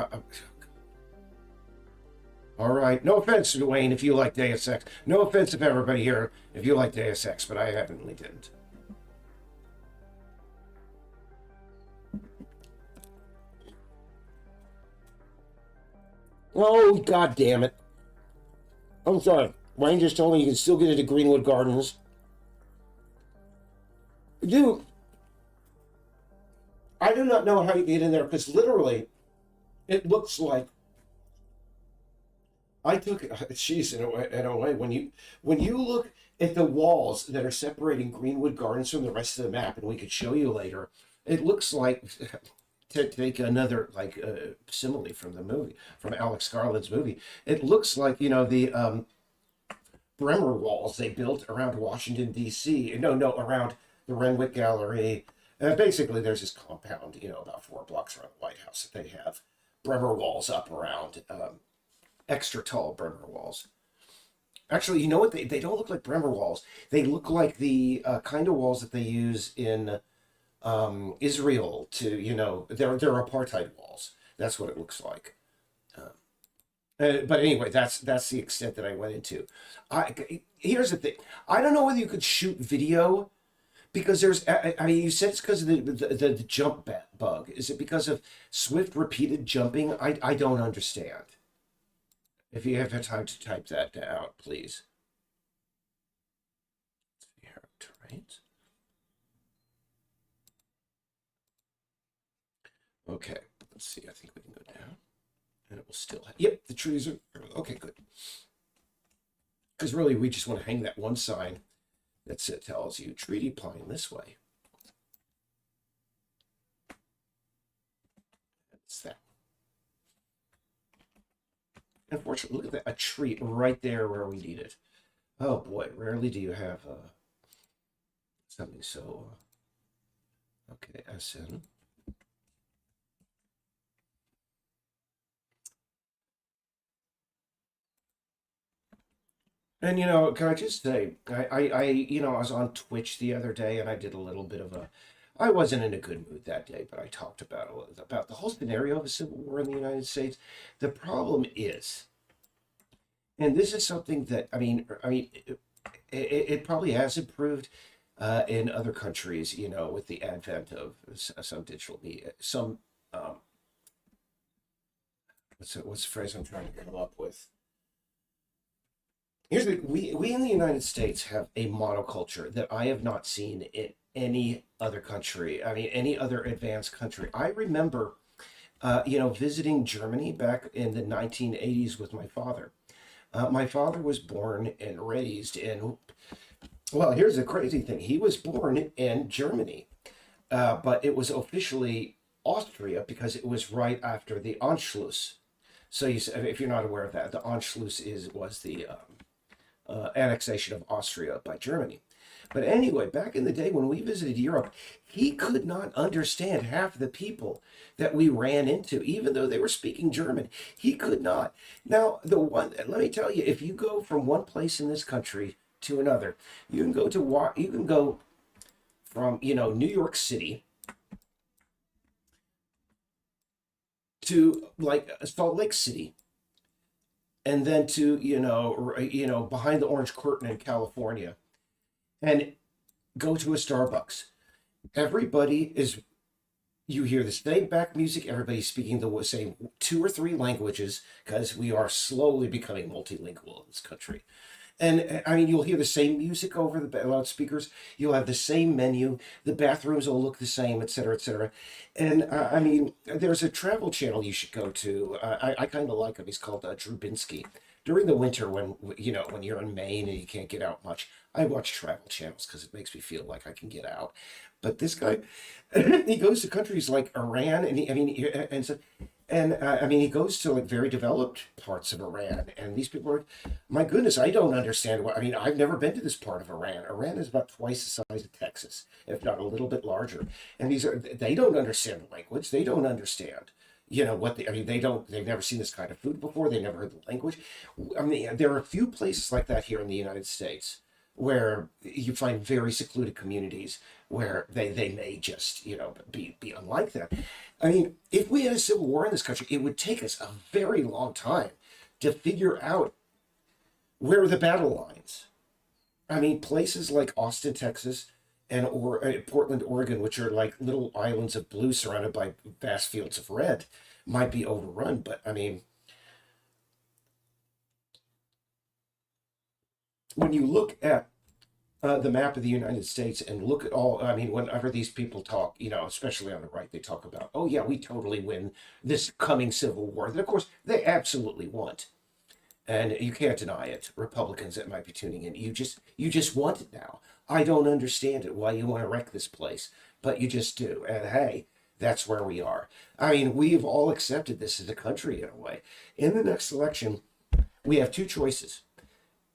All right, no offense, Wayne, if you like Deus Ex. No offense of everybody here if you like Deus Ex, but I evidently didn't. Oh, God damn it. I'm sorry. Wayne just told me you can still get into Greenwood Gardens. Dude, I do not know how you get in there, because literally, it looks like I took, jeez, in a way, when you look at the walls that are separating Greenwood Gardens from the rest of the map, and we could show you later, it looks like, to take another simile from the movie, from Alex Garland's movie, it looks like the Bremer walls they built around Washington D.C. No, around the Renwick Gallery. Basically, there's this compound, about 4 blocks around the White House that they have Bremer walls up around, extra tall Bremer walls. Actually, you know what? They don't look like Bremer walls. They look like the kind of walls that they use in Israel to, they're apartheid walls. That's what it looks like. But anyway, that's the extent that I went into. Here's the thing. I don't know whether you could shoot video, because there's, you said it's because of the jump bug. Is it because of swift repeated jumping? I don't understand. If you have time to type that out, please. Right. Okay, let's see. I think we can go down, and it will still have, yep, the trees are, okay, good. Because really, we just want to hang that one sign that tells you treaty pine this way. That's that. Unfortunately, look at that, a tree right there where we need it. Oh boy, rarely do you have something so, okay, SN. And can I just say, I was on Twitch the other day, and I did a little bit of I wasn't in a good mood that day, but I talked about the whole scenario of a civil war in the United States. The problem is, and this is something that it probably has improved in other countries, with the advent of some digital media, some what's the phrase I'm trying to come up with? Here's we in the United States have a monoculture that I have not seen in any other country. Any other advanced country. I remember, visiting Germany back in the 1980s with my father. My father was born and raised in Well, here's the crazy thing. He was born in Germany, but it was officially Austria because it was right after the Anschluss. So if you're not aware of that, the Anschluss was the annexation of Austria by Germany. But anyway, back in the day when we visited Europe, he could not understand half the people that we ran into, even though they were speaking German. He could not. Now, let me tell you, if you go from one place in this country to another, you can go from, New York City to like Salt Lake City, and then to, behind the Orange Curtain in California, and go to a Starbucks. Everybody is You hear the same back music. Everybody's speaking the same two or three languages because we are slowly becoming multilingual in this country. And I mean, you'll hear the same music over the loudspeakers. You'll have the same menu. The bathrooms will look the same, et cetera, et cetera. And I mean, there's a travel channel you should go to. I kind of like him. He's called Drubinski. During the winter, when you're in Maine and you can't get out much, I watch travel channels because it makes me feel like I can get out. But this guy, he goes to countries like Iran, and I mean, he goes to like very developed parts of Iran, and these people are, my goodness, I don't understand what. I mean, I've never been to this part of Iran. Iran is about twice the size of Texas, if not a little bit larger. And they don't understand the language. They don't understand, I mean, they've never seen this kind of food before. They never heard the language. I mean, there are a few places like that here in the United States where you find very secluded communities where they may just be unlike that. I mean, if we had a civil war in this country, it would take us a very long time to figure out where are the battle lines. I mean, places like Austin, Texas, or Portland, Oregon, which are like little islands of blue surrounded by vast fields of red, might be overrun. But I mean, when you look at the map of the United States and look at I mean, whenever these people talk, especially on the right, they talk about, oh yeah, we totally win this coming civil war. That of course they absolutely want, and you can't deny it. Republicans that might be tuning in, you just want it now. I don't understand it why you want to wreck this place, but you just do. And hey, that's where we are. I mean, we've all accepted this as a country in a way. In the next election, we have two choices.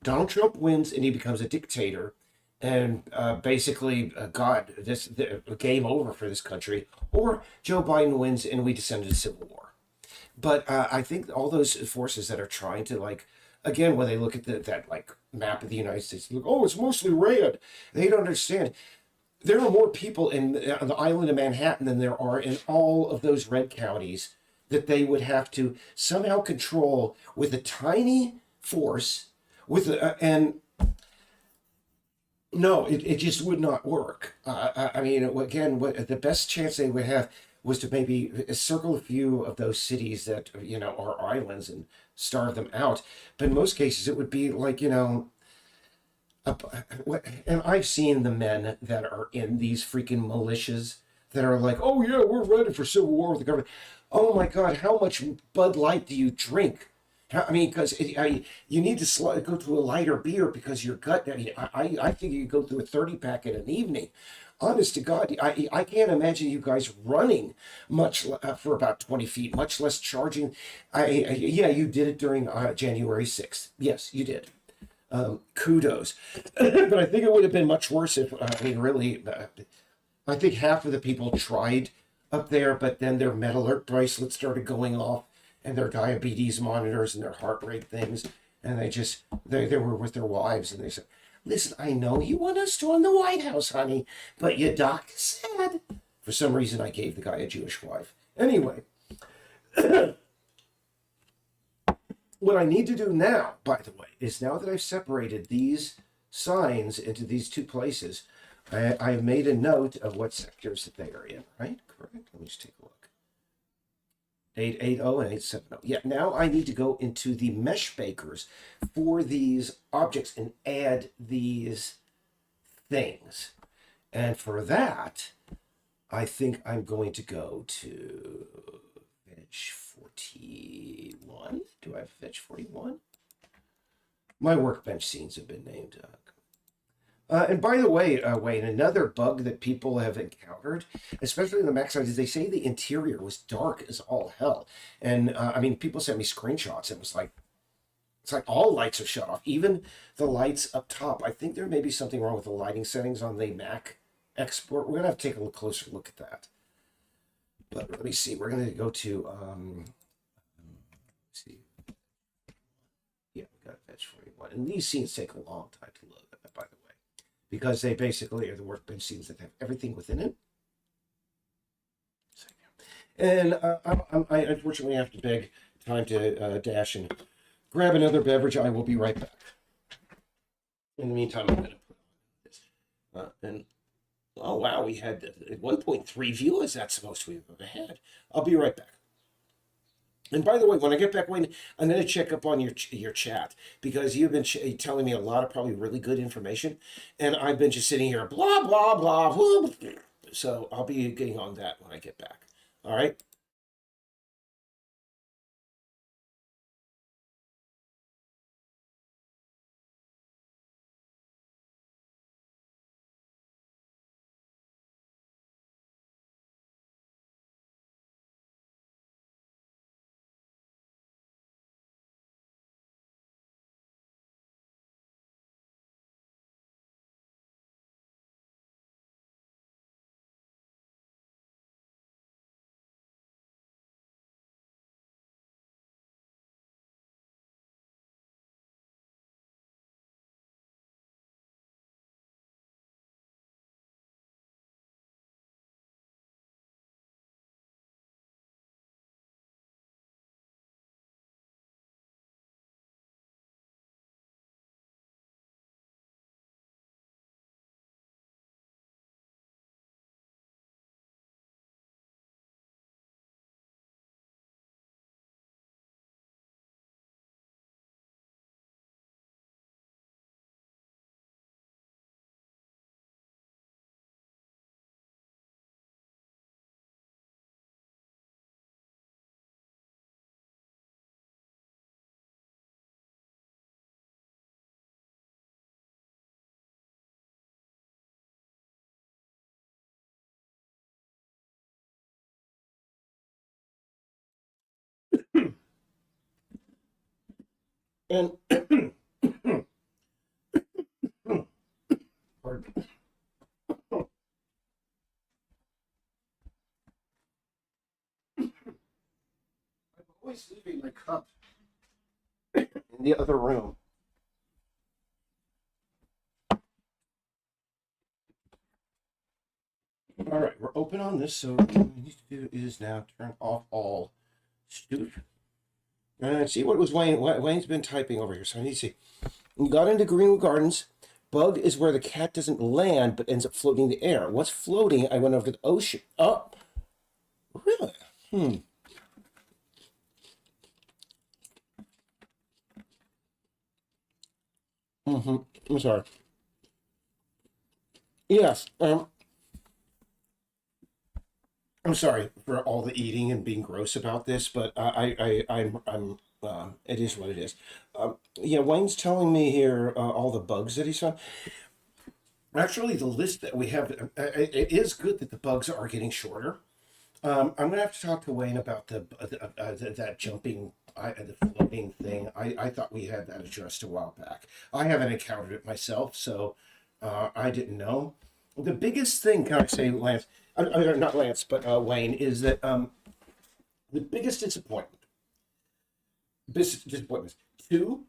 Donald Trump wins and he becomes a dictator, and basically, God, the game over for this country, or Joe Biden wins and we descend into civil war. But I think all those forces that are trying to again, when they look at that like map of the United States, look, oh, it's mostly red. They don't understand. There are more people on the island of Manhattan than there are in all of those red counties that they would have to somehow control with a tiny force and no, it just would not work. I mean, again, what the best chance they would have was to maybe circle a few of those cities that are islands and starve them out. But in most cases, it would be like and I've seen the men that are in these freaking militias that are like, oh yeah, we're ready for civil war with the government. Oh my God, how much Bud Light do you drink? I mean, because you need to go to a lighter beer because your gut. I mean, I think you go through a 30 pack in an evening. Honest to God, I can't imagine you guys running much for about 20 feet, much less charging. Yeah, you did it during January 6th. Yes, you did. Kudos. But I think it would have been much worse if, I mean, really, I think half of the people tried up there, but then their Med Alert bracelets started going off and their diabetes monitors and their heart rate things. And they were with their wives and they said, listen, I know you want to storm the White House, honey, but your doctor said. For some reason, I gave the guy a Jewish wife. Anyway, what I need to do now, by the way, is now that I've separated these signs into these two places, I have made a note of what sectors that they are in, right? Correct? Let me just take a look. 880 and 870. Yeah, now I need to go into the mesh bakers for these objects and add these things. And for that, I think I'm going to go to Veg 41. Do I have Veg 41? My workbench scenes have been named. And by the way, Wayne, another bug that people have encountered, especially in the Mac side, is they say the interior was dark as all hell. And I mean, people sent me screenshots. It was like it's like all lights are shut off, even the lights up top. I think there may be something wrong with the lighting settings on the Mac export. We're gonna have to take a closer look at that. But let me see. We're gonna go to let's see. Yeah, we got Fetch 41, and these scenes take a long time to load. By the way, because they basically are the workbench scenes that have everything within it. And I unfortunately have to beg time to dash and grab another beverage. I will be right back. In the meantime, I'm going to put on this. And oh wow, we had 1.3 viewers. That's the most we've ever had. I'll be right back. And by the way, when I get back, Wayne, I'm going to check up on your chat because you've been telling me a lot of probably really good information, and I've been just sitting here blah blah blah. Blah. So I'll be getting on that when I get back. All right. And pardon. I'm always leaving my cup in the other room. All right, we're open on this, so what we need to do is now turn off all student. See what was Wayne? Wayne's been typing over here, so I need to see. We got into Greenwood Gardens. Bug is where the cat doesn't land but ends up floating in the air. What's floating? I went over to the ocean. Oh, really? I'm sorry. Yes. I'm sorry for all the eating and being gross about this, but I'm. It is what it is. Yeah, Wayne's telling me here all the bugs that he's found. Actually, the list that we have, it is good that the bugs are getting shorter. I'm gonna have to talk to Wayne about that jumping, the floating thing. I thought we had that addressed a while back. I haven't encountered it myself, so I didn't know. The biggest thing, can I say, Lance? Not Lance, but Wayne, is that the biggest disappointments. Two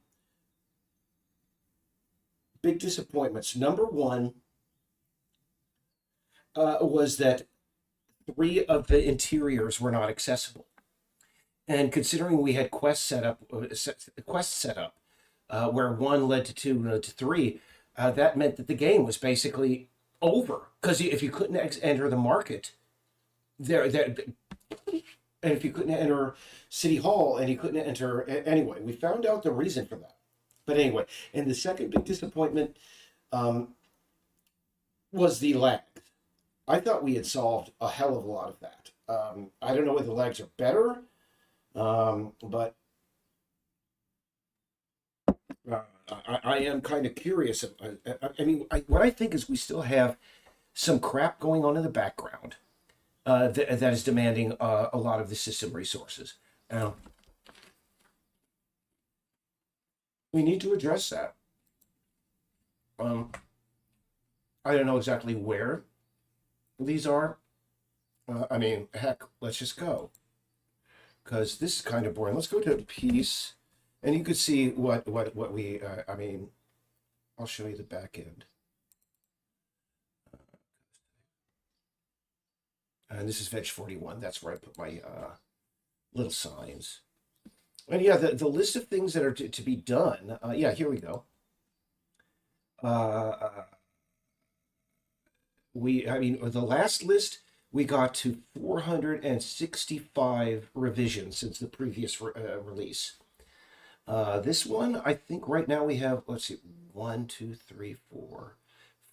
big disappointments. Number one was that three of the interiors were not accessible. And considering we had quest set up, where one led to two, to three, that meant that the game was basically over. Because if you couldn't enter the market, and if you couldn't enter City Hall, and you couldn't enter anyway, we found out the reason for that. But anyway, and the second big disappointment was the lag. I thought we had solved a hell of a lot of that. I don't know whether the lags are better, but I am kind of curious. I mean, what I think is we still have some crap going on in the background that is demanding a lot of the system resources. Now, we need to address that. Um, I don't know exactly where these are. I mean, heck, let's just go because this is kind of boring. Let's go to peace, and you could see what we. I mean, I'll show you the back end. And this is Veg 41. That's where I put my little signs. And yeah, the list of things that are to be done. Yeah, here we go. Uh, I mean, the last list we got to 465 revisions since the previous release. This one, I think right now we have, let's see, 1, 2, 3, 4,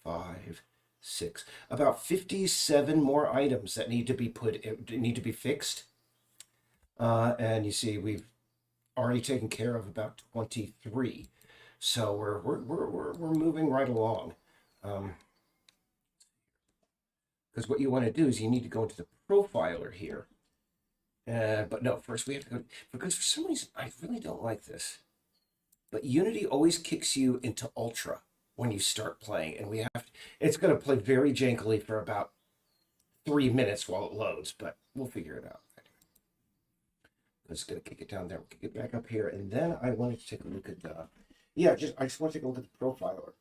5, 6, about 57 more items that need to be fixed. And you see, we've already taken care of about 23. So we're moving right along. Because what you want to do is you need to go into the profiler here. But no, first we have to go, because for some reason, I really don't like this. But Unity always kicks you into Ultra when you start playing. And it's going to play very jankily for about 3 minutes while it loads, but we'll figure it out. I'm just going to kick it down there, kick it back up here. And then I wanted to take a look at, I just want to take a look at the profiler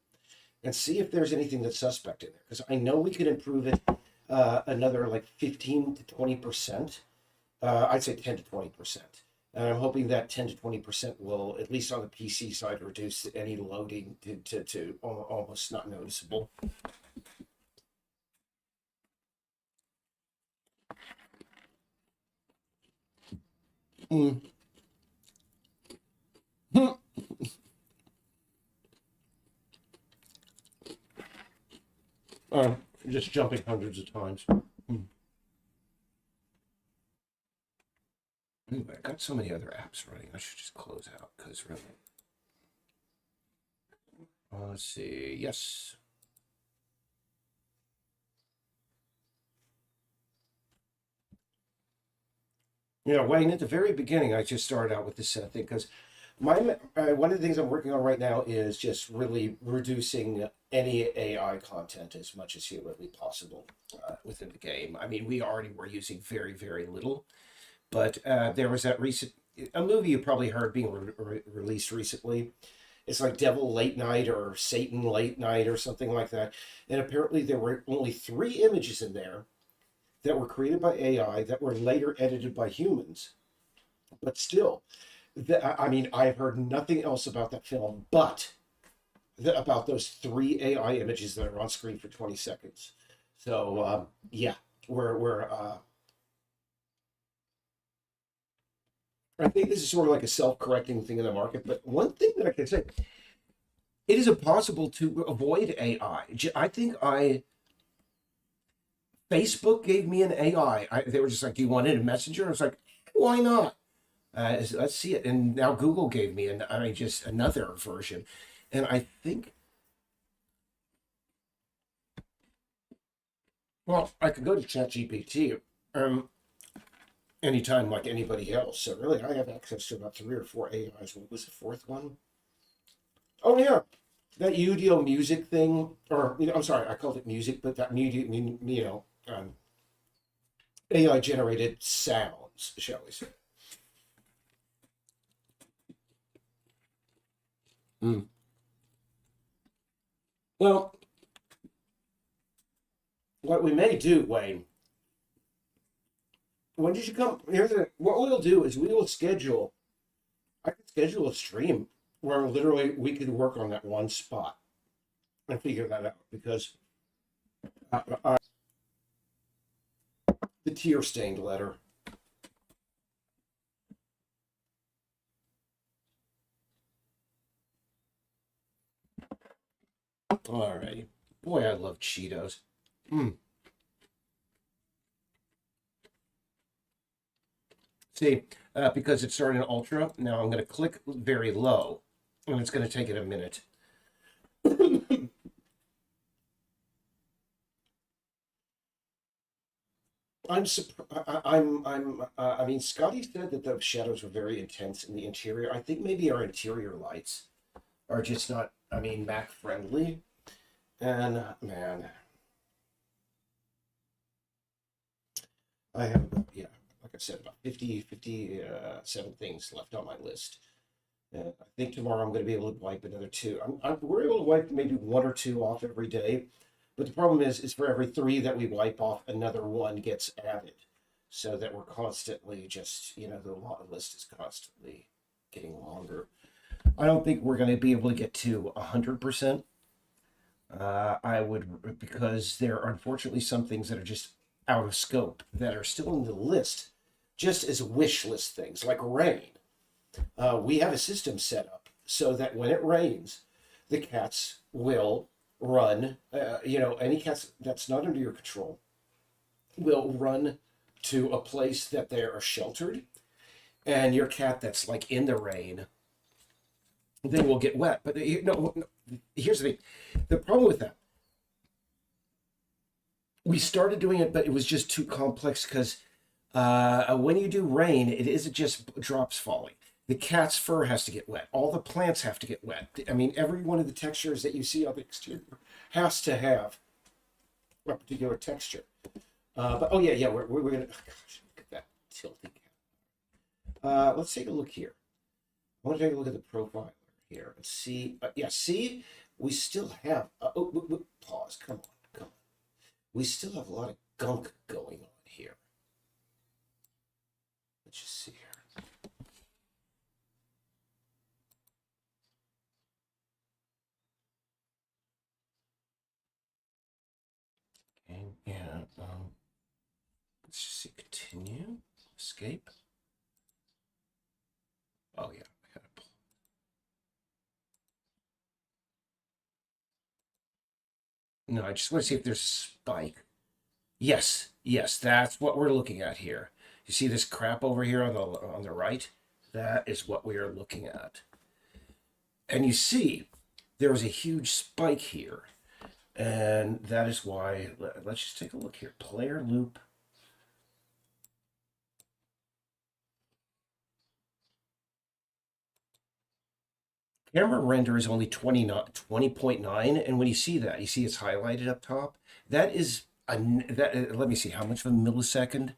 and see if there's anything that's suspect in there. Because I know we could improve it another like 15 to 20%. I'd say 10 to 20%. And I'm hoping that 10 to 20% will, at least on the PC side, reduce any loading to almost not noticeable. Just jumping hundreds of times. Anyway, I got so many other apps running. I should just close out because really. Let's see. Yes. Yeah, Wayne, at the very beginning, I just started out with this thing because one of the things I'm working on right now is just really reducing any AI content as much as humanly possible within the game. I mean, we already were using very, very little, but there was a movie you probably heard being released recently. It's like Devil Late Night or Satan Late Night or something like that. And apparently there were only 3 images in there that were created by AI that were later edited by humans. But still, I mean, I've heard nothing else about that film but about those 3 AI images that are on screen for 20 seconds. So, yeah, I think this is sort of like a self-correcting thing in the market. But one thing that I can say, it is impossible to avoid AI. I think Facebook gave me an AI. They were just like, "Do you want it in Messenger?" I was like, "Why not?" Let's see it. And now Google gave me just another version, and I think, well, I could go to ChatGPT anytime like anybody else. So really, I have access to about 3 or 4 AIs. What was the 4th one? Oh yeah, that Udio music thing, or I'm sorry, I called it music, but that AI generated sounds, shall we say. Well, what we may do, Wayne, when did you come? What we'll do is we will schedule. I could schedule a stream where literally we could work on that one spot and figure that out because the tear stained letter. All right, boy, I love Cheetos. See, because it started in Ultra, now I'm going to click very low, and it's going to take it a minute I mean, Scotty said that the shadows were very intense in the interior. I think maybe our interior lights are just not, I mean, Mac friendly. And man, I have, yeah, like I said, about 57 things left on my list. And I think tomorrow I'm going to be able to wipe another two. We're able to wipe maybe one or two off every day. But the problem is for every three that we wipe off, another one gets added. So that we're constantly just, the list is constantly getting longer. I don't think we're going to be able to get to 100%. I would, because there are unfortunately some things that are just out of scope that are still in the list, just as wish list things like rain. We have a system set up so that when it rains, the cats will run. Any cats that's not under your control will run to a place that they are sheltered, and your cat that's like in the rain, they will get wet. But here's the thing: the problem with that, we started doing it, but it was just too complex because when you do rain, it isn't just drops falling. The cat's fur has to get wet. All the plants have to get wet. I mean, every one of the textures that you see on the exterior has to have a particular texture. But oh yeah, we're gonna. Oh, gosh, look at that tilting cat. Let's take a look here. I want to take a look at the profile here and see. See, we still have. Pause. Come on. We still have a lot of gunk going on here. Let's just see here. Okay, yeah. Let's just see. Continue. Escape. Oh yeah. I gotta pull. No, I just want to see if there's a spike. Yes, that's what we're looking at here. You see this crap over here on the right? That is what we are looking at. And you see there was a huge spike here. And that is why, let's just take a look here. Player loop. Camera render is only 20.9. And when you see that, you see it's highlighted up top. That is, let me see, how much of a millisecond?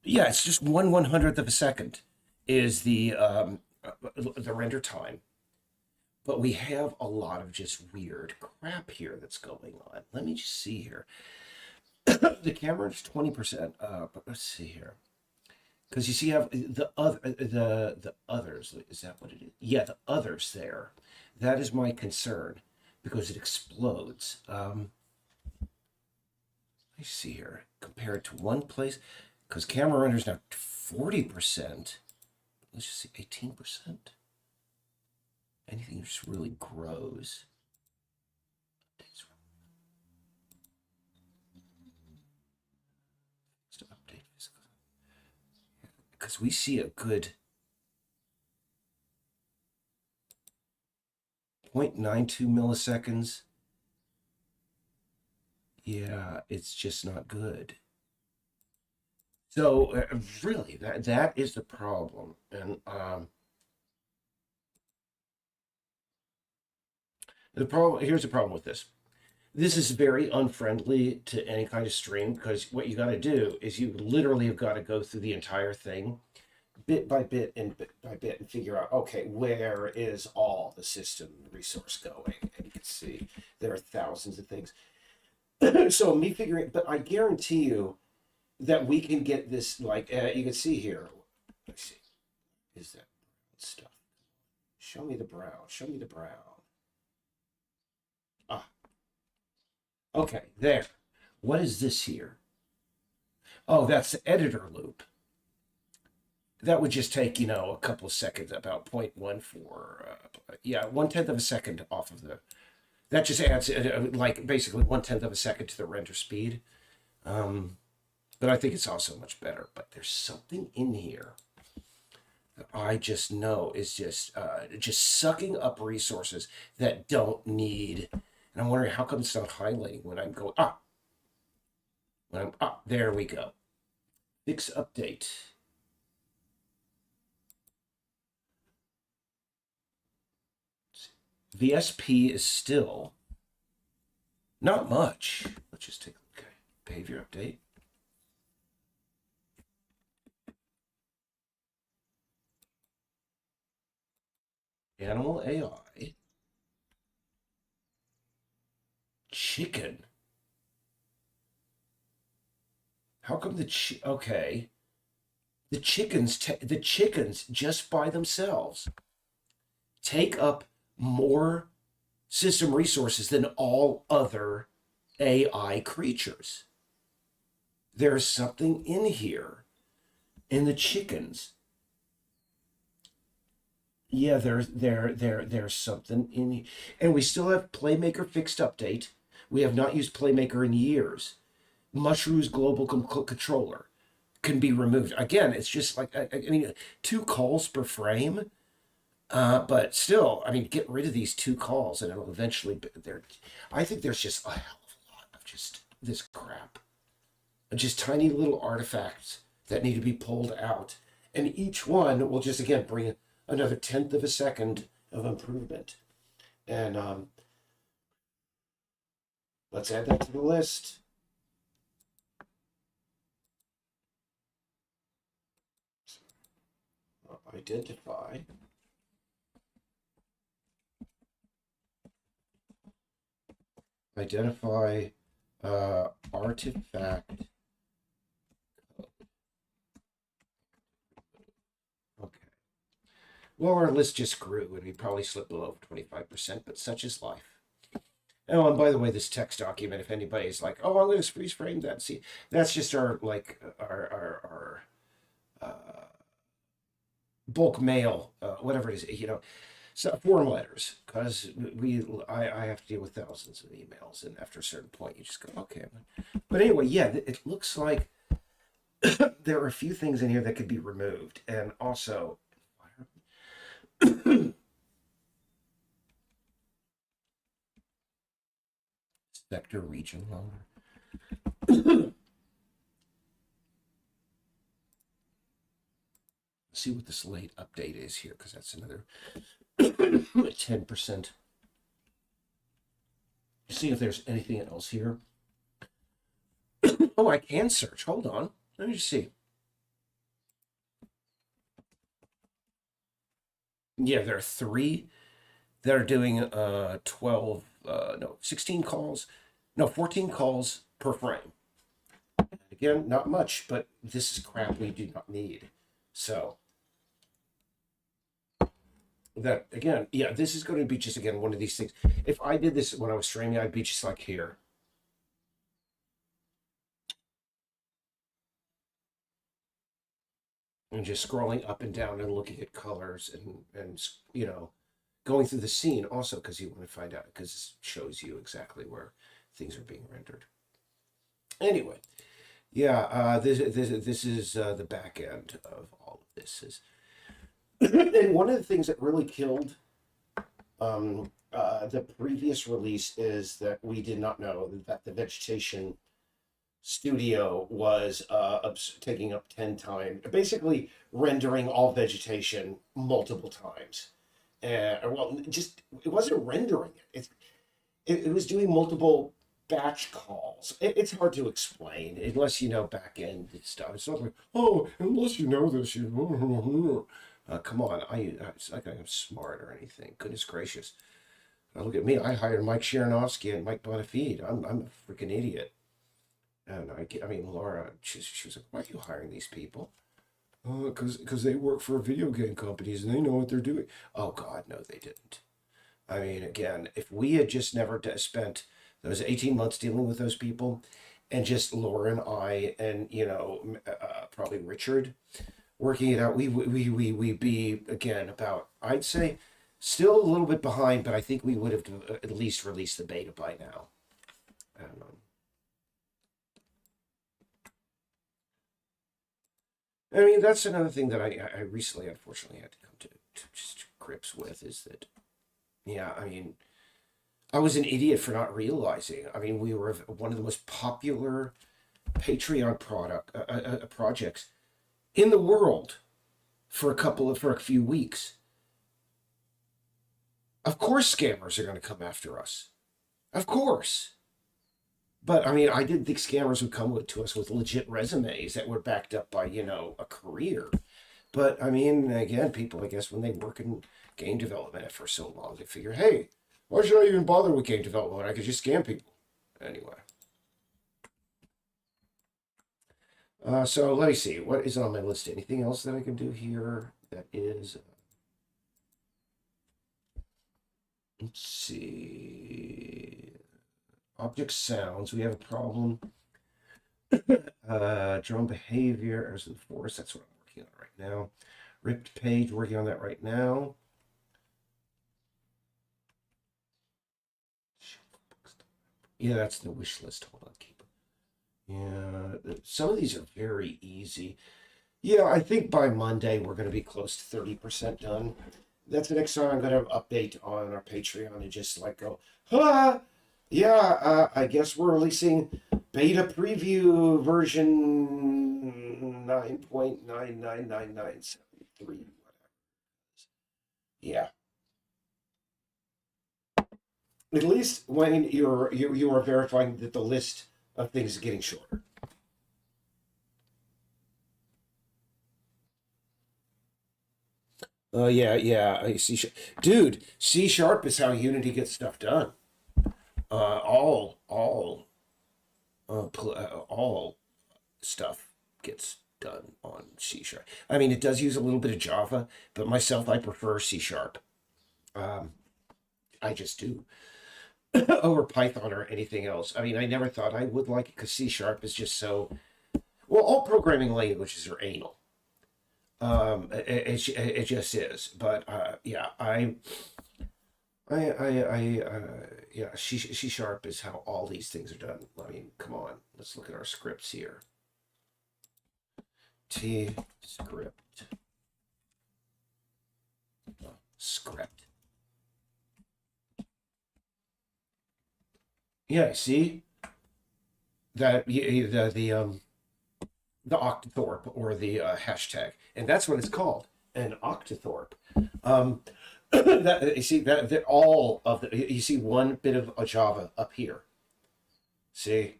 Yeah, it's just 1/100th of a second is the render time. But we have a lot of just weird crap here that's going on. Let me just see here. The camera is 20% but let's see here. Because you see, you have the others. Is that what it is? Yeah, the others there. That is my concern because it explodes. Let me see here. Compared to one place, because camera render is now 40%. Let's just see, 18%. Anything just really grows. Just update physical. Because we see a good 0.92 milliseconds. Yeah, it's just not good. So really, that is the problem. And here's the problem with this. This is very unfriendly to any kind of stream because what you got to do is you literally have got to go through the entire thing bit by bit and figure out, okay, where is all the system resource going? And you can see there are thousands of things. So me figuring, but I guarantee you that we can get this, like, you can see here. Let's see. Is that stuff? Show me the brown. Show me the brown. Ah, okay, there. What is this here? Oh, that's the editor loop. That would just take, a couple of seconds, about 0.14, yeah, 1/10 of a second off of the, that just adds like basically 1/10 of a second to the render speed. But I think it's also much better. But there's something in here I just know is just sucking up resources that don't need. And I'm wondering how come it's not highlighting when I'm going there we go. Fix update. VSP is still not much. Let's just take a look. Behavior update. Animal AI. Chicken. How come okay. The chickens just by themselves take up more system resources than all other AI creatures. There's something in here in the chickens. Yeah, there's something in here. And we still have Playmaker fixed update. We have not used Playmaker in years. Mushroom's global controller can be removed. Again, it's just like I mean, 2 calls per frame. But still, I mean, get rid of these 2 calls, and it'll eventually. I think there's just a hell of a lot of just this crap, just tiny little artifacts that need to be pulled out, and each one will just again bring another 1/10 of a second of improvement. And let's add that to the list. Identify. Identify artifact. Okay. Well, our list just grew and we probably slipped below 25%, but such is life. Oh, and by the way, this text document, if anybody's like, oh, I'm going to freeze frame that, see, that's just our, like, our bulk mail, whatever it is, you know, so form letters, because I have to deal with thousands of emails, and after a certain point, you just go, okay. But anyway, yeah, it looks like there are a few things in here that could be removed, and also sector region longer. See what this late update is here, because that's another 10%. See if there's anything else here. Oh, I can search. Hold on. Let me just see. Yeah, there are 3 that are doing 16 calls. No, 14 calls per frame. Again, not much, but this is crap we do not need. So that again, yeah, this is going to be just again one of these things. If I did this when I was streaming, I'd be just like here. And just scrolling up and down and looking at colors and you know, going through the scene also because you want to find out because it shows you exactly where things are being rendered. Anyway, yeah, this is the back end of all of this is. And one of the things that really killed the previous release is that we did not know that the vegetation studio was taking up 10 times, basically rendering all vegetation multiple times. Well, just it wasn't rendering it. It was doing multiple batch calls. It's hard to explain unless you know back end stuff. It's not like, oh, unless you know this, you. Come on, it's like I'm smart or anything. Goodness gracious. Look at me. I hired Mike Sharonovsky and Mike Bonafide. I'm a freaking idiot. And I mean, Laura, she was like, why are you hiring these people? Because they work for video game companies and they know what they're doing. Oh, God, no, they didn't. I mean, again, if we had just never spent those 18 months dealing with those people and just Laura and I and, you know, probably Richard working it out, we'd be, again, about, I'd say, still a little bit behind, but I think we would have at least released the beta by now. I don't know. I mean, that's another thing that I recently, unfortunately, had to come to just grips with is that, yeah, I mean, I was an idiot for not realizing. I mean, we were one of the most popular Patreon projects in the world for a few weeks. Of course, scammers are going to come after us. Of course. But I mean, I didn't think scammers would come to us with legit resumes that were backed up by, a career. But I mean, again, people, I guess, when they work in game development for so long, they figure, hey, why should I even bother with game development when I could just scam people? Anyway. So let me see. What is on my list? Anything else that I can do here that is. Let's see. Object sounds. We have a problem. Drone behavior as in the forest. That's what I'm working on right now. Ripped page. Working on that right now. Yeah, that's the wish list. Hold on, keep. Yeah, some of these are very easy. Yeah, I think by Monday we're going to be close to 30% done. That's the next time I'm going to update on our Patreon and just like go, yeah, I guess we're releasing beta preview version 9.999973. Yeah. At least when you are verifying that the list of things is getting shorter. Yeah. I see. Dude, C sharp is how Unity gets stuff done. All stuff gets done on C sharp. I mean, it does use a little bit of Java, but myself, I prefer C sharp. I just do over Python or anything else. I mean, I never thought I would like it because C sharp is just so. Well, all programming languages are anal. It just is. But yeah, yeah, C sharp is how all these things are done. I mean, come on, let's look at our scripts here. T script. Script. Yeah, see that the octothorpe or the hashtag, and that's what it's called, an octothorpe. That you see that all of the you see one bit of a Java up here. See,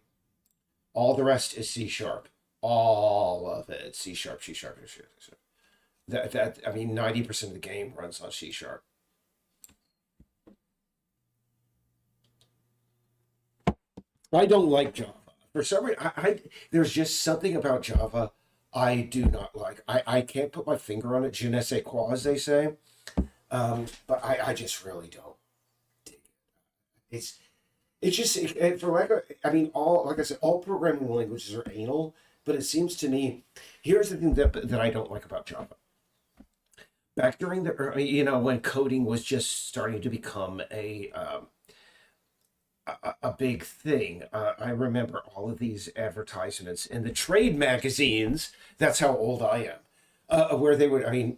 all the rest is C sharp. All of it C sharp, C sharp, C sharp. That I mean, 90% of the game runs on C sharp. I don't like Java for some reason. There's just something about Java I do not like. I can't put my finger on it. Je ne sais quoi, as they say. But I just really don't dig it. It's just for like I mean all like I said, all programming languages are anal, but it seems to me here's the thing that I don't like about Java. Back during the when coding was just starting to become a big thing. I remember all of these advertisements in the trade magazines. That's how old I am. Where they would, I mean,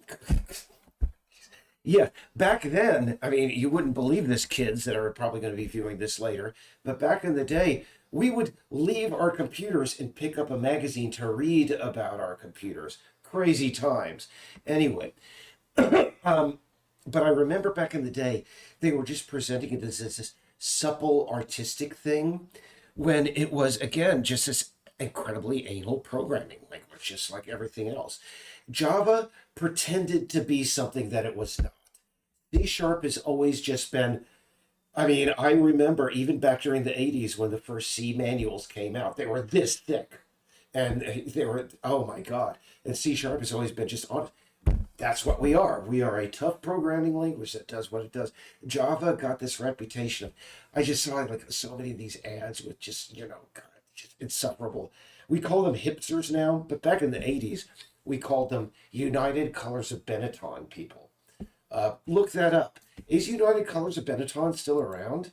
yeah, back then, I mean, you wouldn't believe this, kids that are probably going to be viewing this later, but back in the day, we would leave our computers and pick up a magazine to read about our computers. Crazy times. Anyway, but I remember back in the day, they were just presenting it as this supple artistic thing when it was, again, just this incredibly anal programming language, just like everything else. Java pretended to be something that it was not. C sharp has always just been, I mean, I remember even back during the 80s when the first C manuals came out, they were this thick. And they were, oh my God. And C sharp has always been just on. That's what we are. We are a tough programming language that does what it does. Java got this reputation of, I just saw like so many of these ads with just, God, just insufferable. We call them hipsters now, but back in the 80s, we called them United Colors of Benetton people. Look that up. Is United Colors of Benetton still around?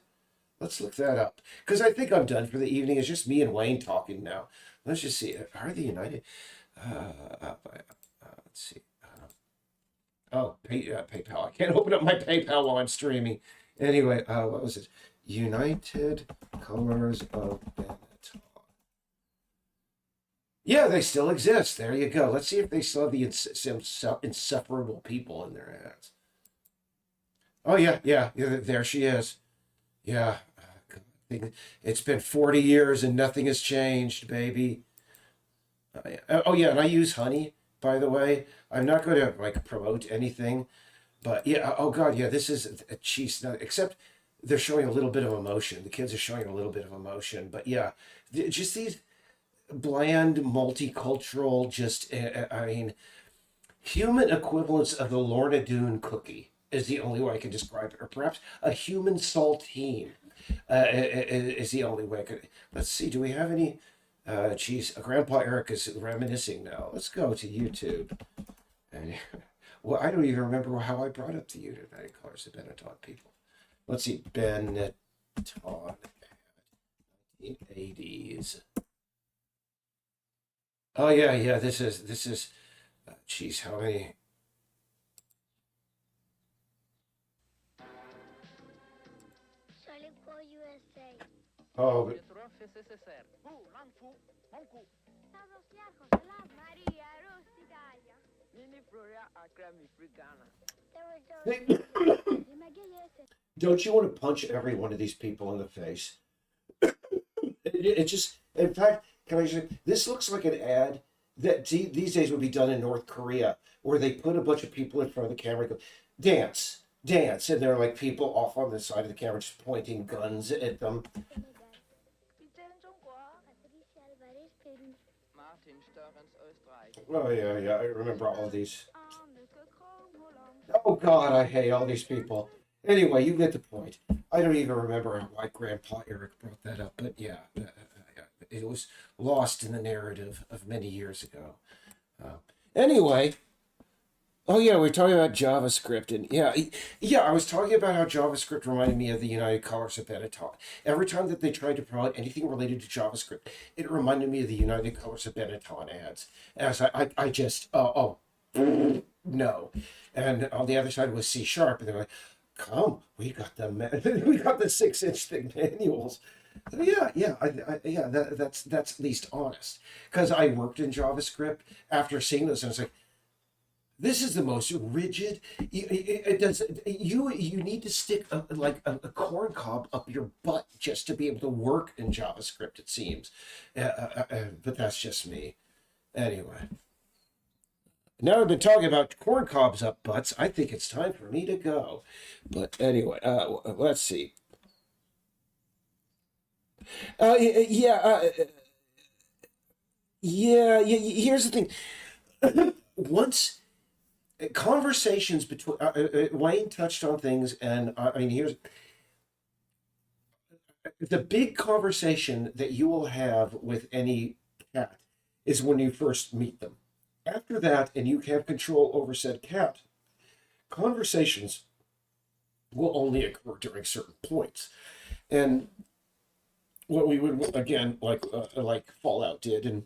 Let's look that up. Because I think I'm done for the evening. It's just me and Wayne talking now. Let's just see. Are they United? Let's see. PayPal. I can't open up my PayPal while I'm streaming. Anyway, what was it? United Colors of Benetton. Yeah, they still exist. There you go. Let's see if they still have the insufferable people in their ads. Oh yeah. There she is. Yeah. It's been 40 years and nothing has changed, baby. Oh yeah, and I use honey, by the way. I'm not going to like promote anything, but yeah. Oh god, yeah. This is a cheese. Except they're showing a little bit of emotion. The kids are showing a little bit of emotion, but yeah, just these bland, multicultural. Just I mean, human equivalents of the Lorna Doone cookie is the only way I can describe it, or perhaps a human saltine is the only way I could. Let's see. Do we have any? Geez, Grandpa Eric is reminiscing now. Let's go to YouTube. And, well, I don't even remember how I brought up the United Colors of Benetton people. Let's see, Benetton, 1980s. Oh yeah. This is. Geez, how many? Solid USA. Oh, don't you want to punch every one of these people in the face? It just, in fact, can I say, this looks like an ad that these days would be done in North Korea, where they put a bunch of people in front of the camera and go, dance, dance. And they're like people off on the side of the camera just pointing guns at them. Oh, yeah, I remember all these. Oh, God, I hate all these people. Anyway, you get the point. I don't even remember why Grandpa Eric brought that up, but yeah, it was lost in the narrative of many years ago. Anyway, oh yeah, we're talking about JavaScript, and yeah, I was talking about how JavaScript reminded me of the United Colors of Benetton. Every time that they tried to promote anything related to JavaScript, it reminded me of the United Colors of Benetton ads. As I just, no. And on the other side was C#, and they're like, come, we got the 6-inch thick manuals. That's at least honest. Because I worked in JavaScript after seeing those, and I was like, this is the most rigid. You need to stick a corn cob up your butt just to be able to work in JavaScript. It seems, but that's just me. Anyway, now I've been talking about corn cobs up butts. I think it's time for me to go. But anyway, let's see. Here's the thing. Once conversations between Wayne touched on things, and I mean, here's the big conversation that you will have with any cat is when you first meet them. After that, and you have control over said cat, conversations will only occur during certain points. And what we would, again, like Fallout did, and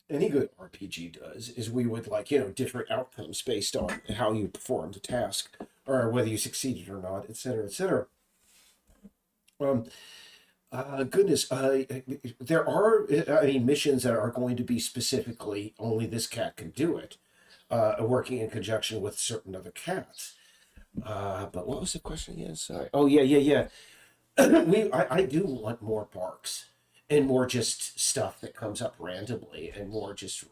any good RPG does, is we would different outcomes based on how you performed the task, or whether you succeeded or not, etc., etc. There are, missions that are going to be specifically only this cat can do it, working in conjunction with certain other cats. But what was the question again? Sorry. Oh yeah. I do want more barks and more just stuff that comes up randomly and more just.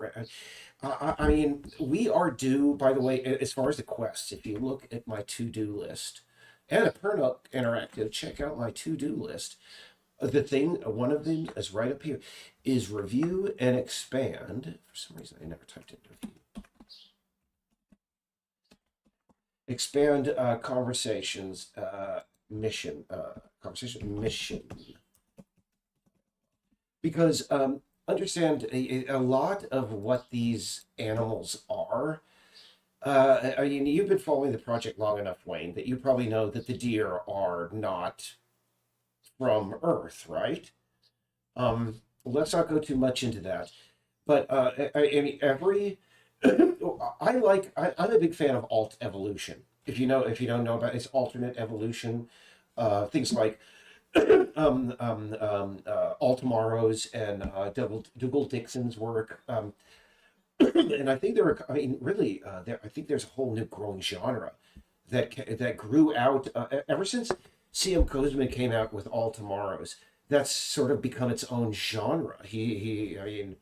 We are due. By the way, as far as the quests, if you look at my to-do list, and Aperno Interactive, check out my to-do list. One of them is right up here, is review and expand. For some reason, I never typed in review. Expand conversations mission. Conversation mission. Because understand a lot of what these animals are. You've been following the project long enough, Wayne, that you probably know that the deer are not from Earth, right? Let's not go too much into that. But I mean, I'm a big fan of alt evolution. If you don't know about it's alternate evolution, things like All Tomorrows and Dougal Dixon's work. And I think there are, I mean, really, I think there's a whole new growing genre that grew out ever since C.M. Kozman came out with All Tomorrows. That's sort of become its own genre. I mean,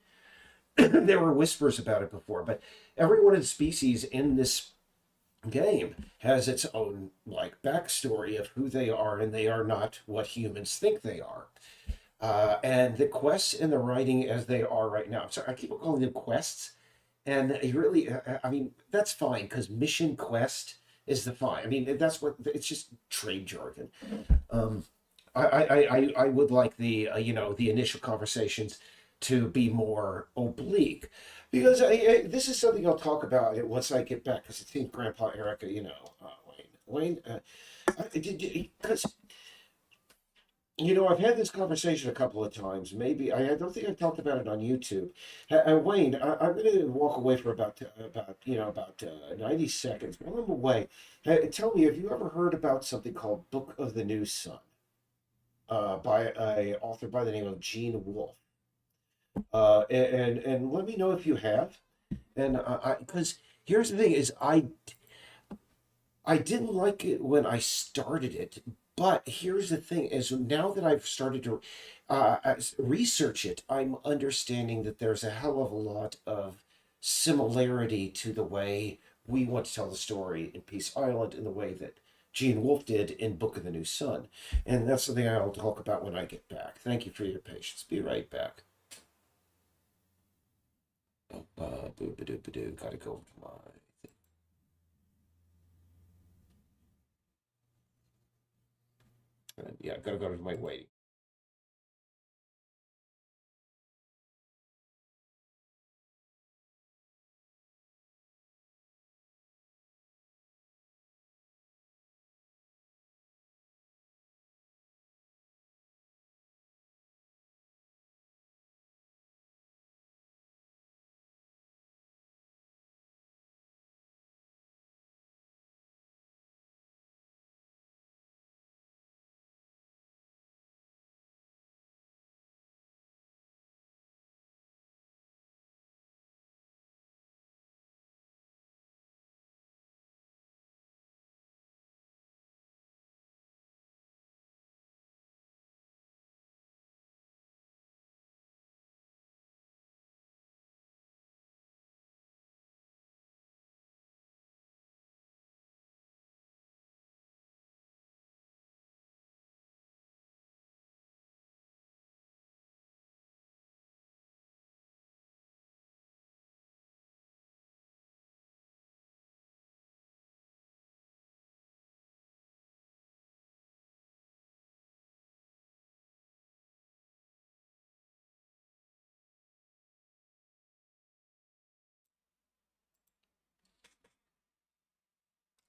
there were whispers about it before, but every one of the species in this game has its own like backstory of who they are, and they are not what humans think they are. And the quests and the writing as they are right now. Sorry, I keep calling them quests, and you really, I mean, that's fine because mission quest is the fine. I mean, that's what it's just trade jargon. Um, I would like the the initial conversations to be more oblique because this is something I'll talk about once I get back because I think Grandpa Erica, Wayne, because I've had this conversation a couple of times. Maybe I don't think I've talked about it on YouTube. Wayne, I'm going to walk away for about 90 seconds. While I'm away, tell me, have you ever heard about something called Book of the New Sun? By a author by the name of Gene Wolfe. And let me know if you have. And because here's the thing is I didn't like it when I started it, but here's the thing is now that I've started to research it, I'm understanding that there's a hell of a lot of similarity to the way we want to tell the story in Peace Island in the way that Gene Wolfe did in Book of the New Sun. And that's something I'll talk about when I get back. Thank you for your patience. Be right back. Boo ba doo ba doo. Gotta go to my. Yeah, gotta go to my waiting.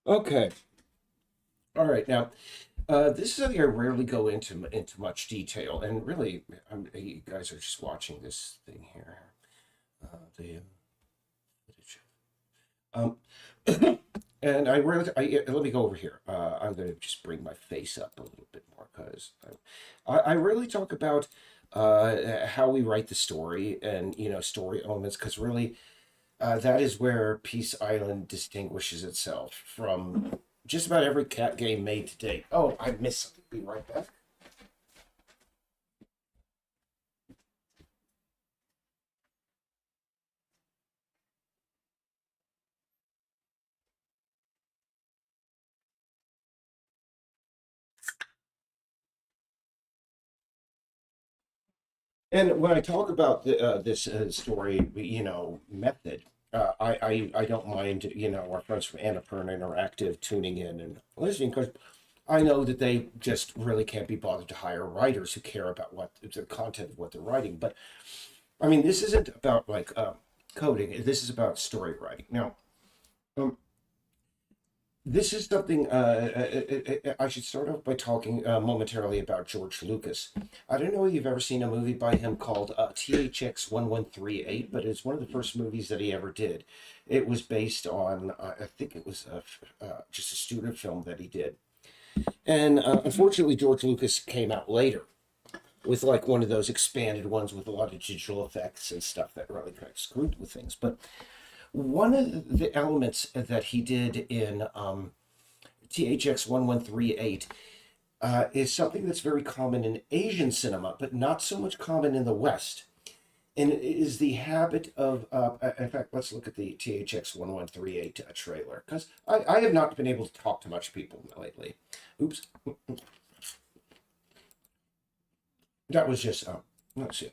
Okay. All right. Now, this is something I rarely go into much detail, and really, you guys are just watching this thing here. The footage. Um, and I rarely. Let me go over here. I'm going to just bring my face up a little bit more because I rarely talk about how we write the story and story elements because really that is where Peace Island distinguishes itself from just about every cat game made to date. Oh, I missed something. Be right back. And when I talk about this story, method, I don't mind, our friends from Annapurna Interactive tuning in and listening because I know that they just really can't be bothered to hire writers who care about what the content of what they're writing. But I mean, this isn't about like coding. This is about story writing. Now, um, This is something I should start off by talking momentarily about George Lucas. I don't know if you've ever seen a movie by him called THX 1138, but it's one of the first movies that he ever did. It was based on, I think it was just a student film that he did. And unfortunately, George Lucas came out later with like one of those expanded ones with a lot of digital effects and stuff that really kind of screwed with things. But one of the elements that he did in THX 1138 is something that's very common in Asian cinema, but not so much common in the West. And it is the habit of, in fact, let's look at the THX 1138 trailer, because I have not been able to talk to much people lately. Oops. That was just, let's see,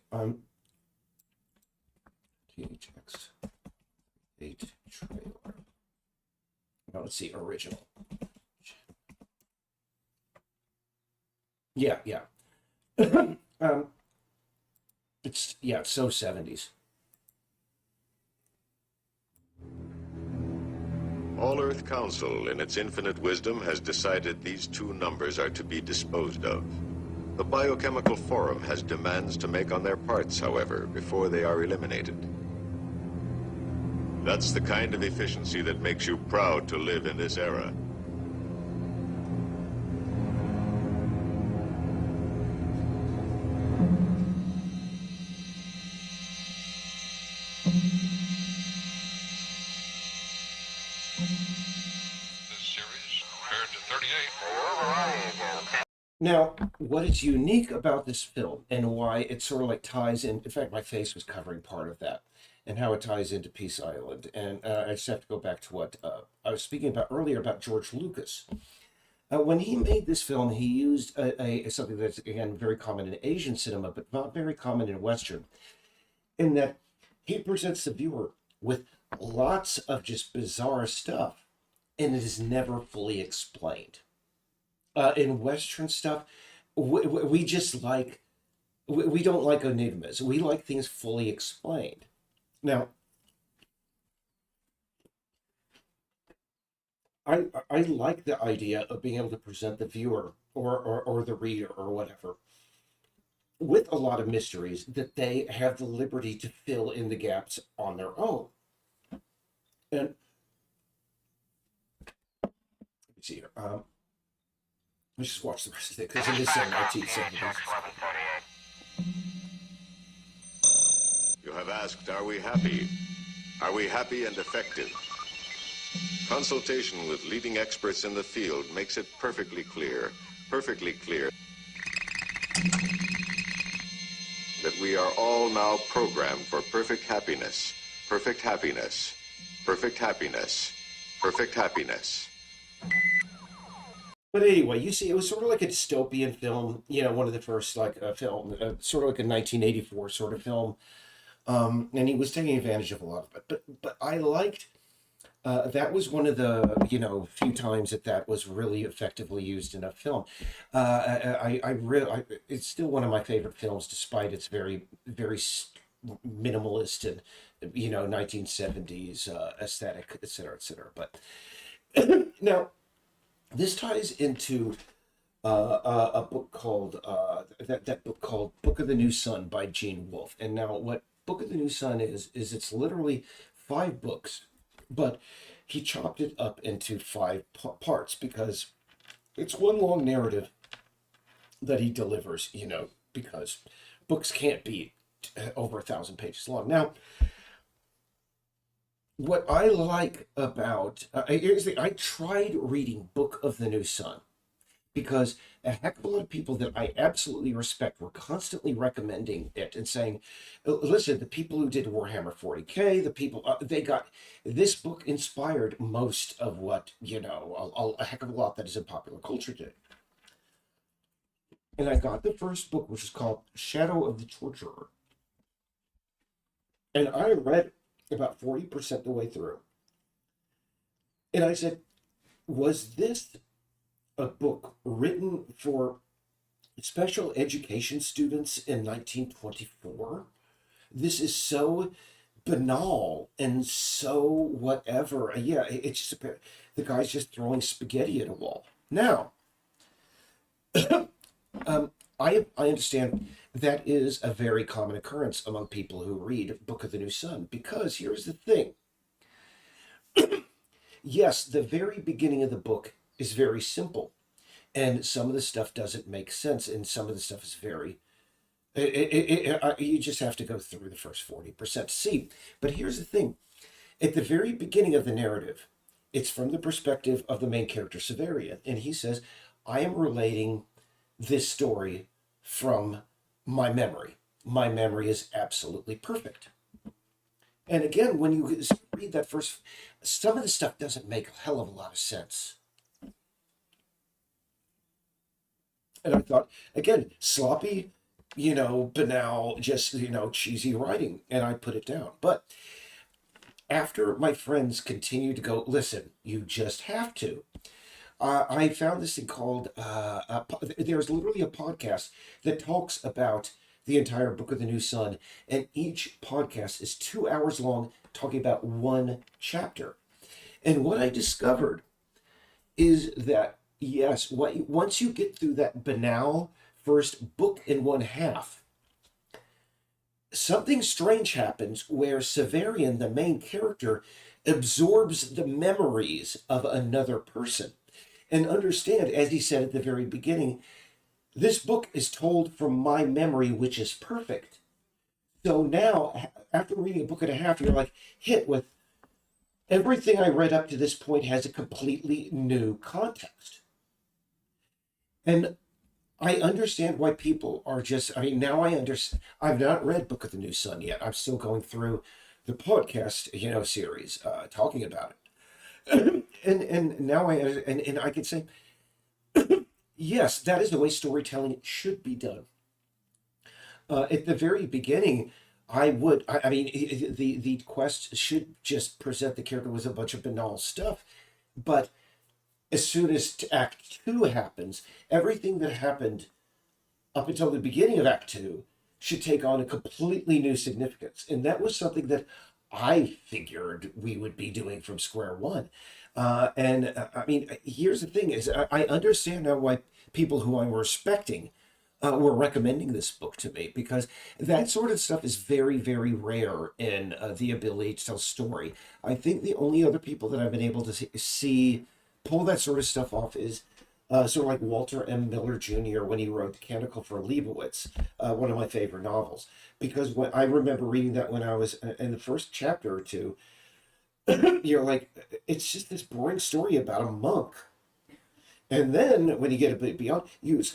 THX 8 trailer. Now let's see, original. Yeah, yeah. It's so 70s. All Earth Council, in its infinite wisdom, has decided these two numbers are to be disposed of. The Biochemical Forum has demands to make on their parts, however, before they are eliminated. That's the kind of efficiency that makes you proud to live in this era. This series compared to 38. Now, what is unique about this film and why it sort of like ties in fact, my face was covering part of that, and how it ties into Peace Island. And I just have to go back to what I was speaking about earlier about George Lucas. When he made this film, he used something that's, again, very common in Asian cinema, but not very common in Western, in that he presents the viewer with lots of just bizarre stuff, and it is never fully explained. In Western stuff, we just like, we don't like enigmas. We like things fully explained. Now, I like the idea of being able to present the viewer or the reader or whatever with a lot of mysteries that they have the liberty to fill in the gaps on their own. And let me see here. Let's just watch the rest of it because it is so 1970s. You have asked, are we happy? Are we happy and effective? Consultation with leading experts in the field makes it perfectly clear that we are all now programmed for perfect happiness, perfect happiness, perfect happiness, perfect happiness. But anyway, you see, it was sort of like a dystopian film, one of the first like film, sort of like a 1984 sort of film, and he was taking advantage of a lot of it. But I liked that was one of the few times that was really effectively used in a film. I really, it's still one of my favorite films, despite its very minimalist and 1970s aesthetic, et cetera. But now this ties into a book called that book called Book of the New Sun by Gene Wolfe. And now what Book of the New Sun is it's literally 5 books, but he chopped it up into 5 parts because it's one long narrative that he delivers, because books can't be over 1,000 pages long. Now, what I like about I tried reading Book of the New Sun because a heck of a lot of people that I absolutely respect were constantly recommending it and saying, listen, the people who did Warhammer 40K, the people, they got, this book inspired most of what, a heck of a lot that is in popular culture today. And I got the first book, which is called Shadow of the Torturer. And I read about 40% the way through. And I said, was this a book written for special education students in 1924? This is so banal and so whatever. Yeah, it's just the guy's just throwing spaghetti at a wall. Now, I understand that is a very common occurrence among people who read Book of the New Sun, because here's the thing. Yes, the very beginning of the book is very simple, and some of the stuff doesn't make sense, and some of the stuff is very. You just have to go through the first 40% to see. But here's the thing. At the very beginning of the narrative, it's from the perspective of the main character, Severian, and he says, I am relating this story from my memory. My memory is absolutely perfect. And again, when you read that first, some of the stuff doesn't make a hell of a lot of sense. And I thought, again, sloppy, banal, just, cheesy writing. And I put it down. But after my friends continued to go, listen, you just have to. I found this thing called, there's literally a podcast that talks about the entire Book of the New Sun, and each podcast is 2 hours long, talking about one chapter. And what I discovered is that, yes, once you get through that banal first book and one half, something strange happens where Severian, the main character, absorbs the memories of another person. And understand, as he said at the very beginning, this book is told from my memory, which is perfect. So now, after reading a book and a half, you're like hit with everything I read up to this point has a completely new context. And I understand why people are just, now I understand. I've not read Book of the New Sun yet. I'm still going through the podcast, series, talking about it. and now I can say, yes, that is the way storytelling should be done. At the very beginning, the quest should just present the character with a bunch of banal stuff, but as soon as Act 2 happens, everything that happened up until the beginning of Act 2 should take on a completely new significance. And that was something that I figured we would be doing from square one. Here's the thing is I understand now why people who I'm respecting were recommending this book to me, because that sort of stuff is very, very rare in the ability to tell story. I think the only other people that I've been able to see pull that sort of stuff off is sort of like Walter M. Miller Jr. when he wrote The Canticle for Leibowitz, one of my favorite novels. Because when I remember reading that when I was in the first chapter or two, you're like, it's just this boring story about a monk. And then when you get a bit beyond,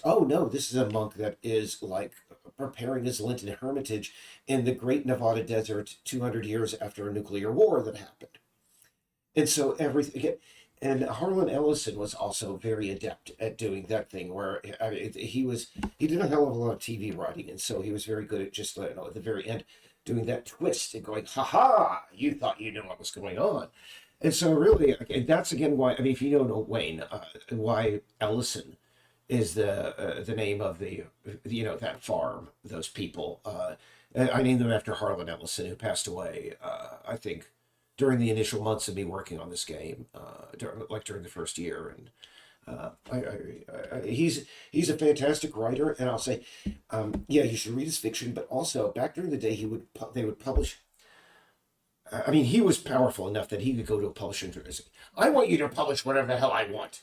oh no, this is a monk that is like preparing his Lenten hermitage in the Great Nevada Desert 200 years after a nuclear war that happened. And so everything, and Harlan Ellison was also very adept at doing that thing where he did a hell of a lot of TV writing. And so he was very good at just, at the very end, doing that twist and going, ha, you thought you knew what was going on. And so really, that's again why, if you don't know Wayne, why Ellison is the name of the, that farm, those people. I named them after Harlan Ellison, who passed away, I think, during the initial months of me working on this game, during the first year. And he's a fantastic writer, and I'll say, you should read his fiction, but also back during the day, they would publish. He was powerful enough that he could go to a publisher and say, I want you to publish whatever the hell I want.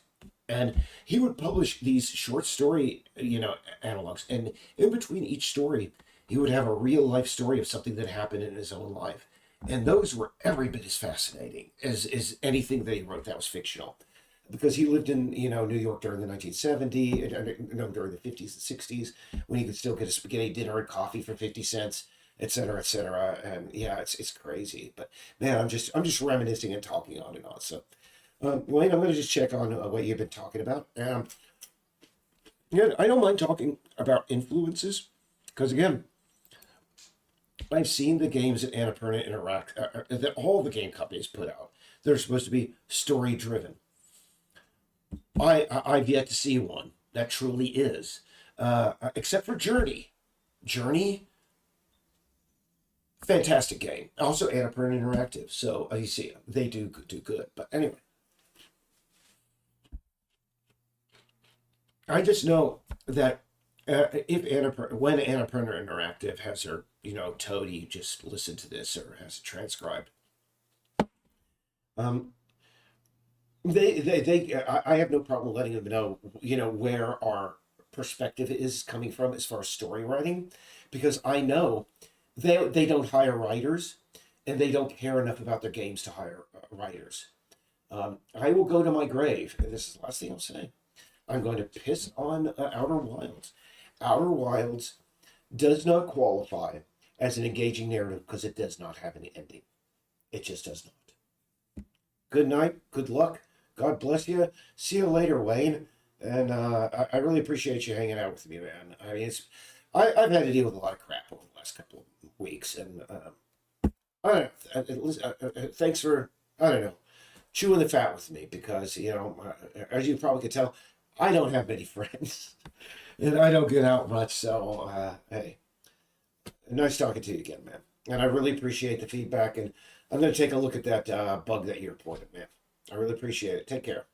And he would publish these short story, analogs. And in between each story, he would have a real life story of something that happened in his own life. And those were every bit as fascinating as anything that he wrote that was fictional. Because he lived in, New York during the 1970s, during the 50s and 60s, when he could still get a spaghetti dinner and coffee for 50 cents. Et cetera, et cetera. And yeah, it's crazy. But man, I'm just reminiscing and talking on and on. So, Wayne, I'm going to just check on what you've been talking about. I don't mind talking about influences because, again, I've seen the games that Annapurna Interact, that all the game companies put out. They're supposed to be story driven. I've yet to see one that truly is, except for Journey. Journey fantastic game. Also, Annapurna Interactive. So you see, they do good. But anyway, I just know that when Annapurna Interactive has her, Toady just listen to this or has it transcribed. I have no problem letting them know, where our perspective is coming from as far as story writing, because I know they don't hire writers, and they don't care enough about their games to hire writers. I will go to my grave, and this is the last thing I'll say. I'm going to piss on Outer Wilds. Outer Wilds does not qualify as an engaging narrative because it does not have an ending. It just does not. Good night. Good luck. God bless you. See you later, Wayne. And I really appreciate you hanging out with me, man. I mean, I've had to deal with a lot of crap over the last couple of weeks, and I don't know. Thanks for, I don't know, chewing the fat with me, because as you probably could tell, I don't have many friends, and I don't get out much. So hey, nice talking to you again, man. And I really appreciate the feedback, and I'm going to take a look at that bug that you reported, man. I really appreciate it. Take care.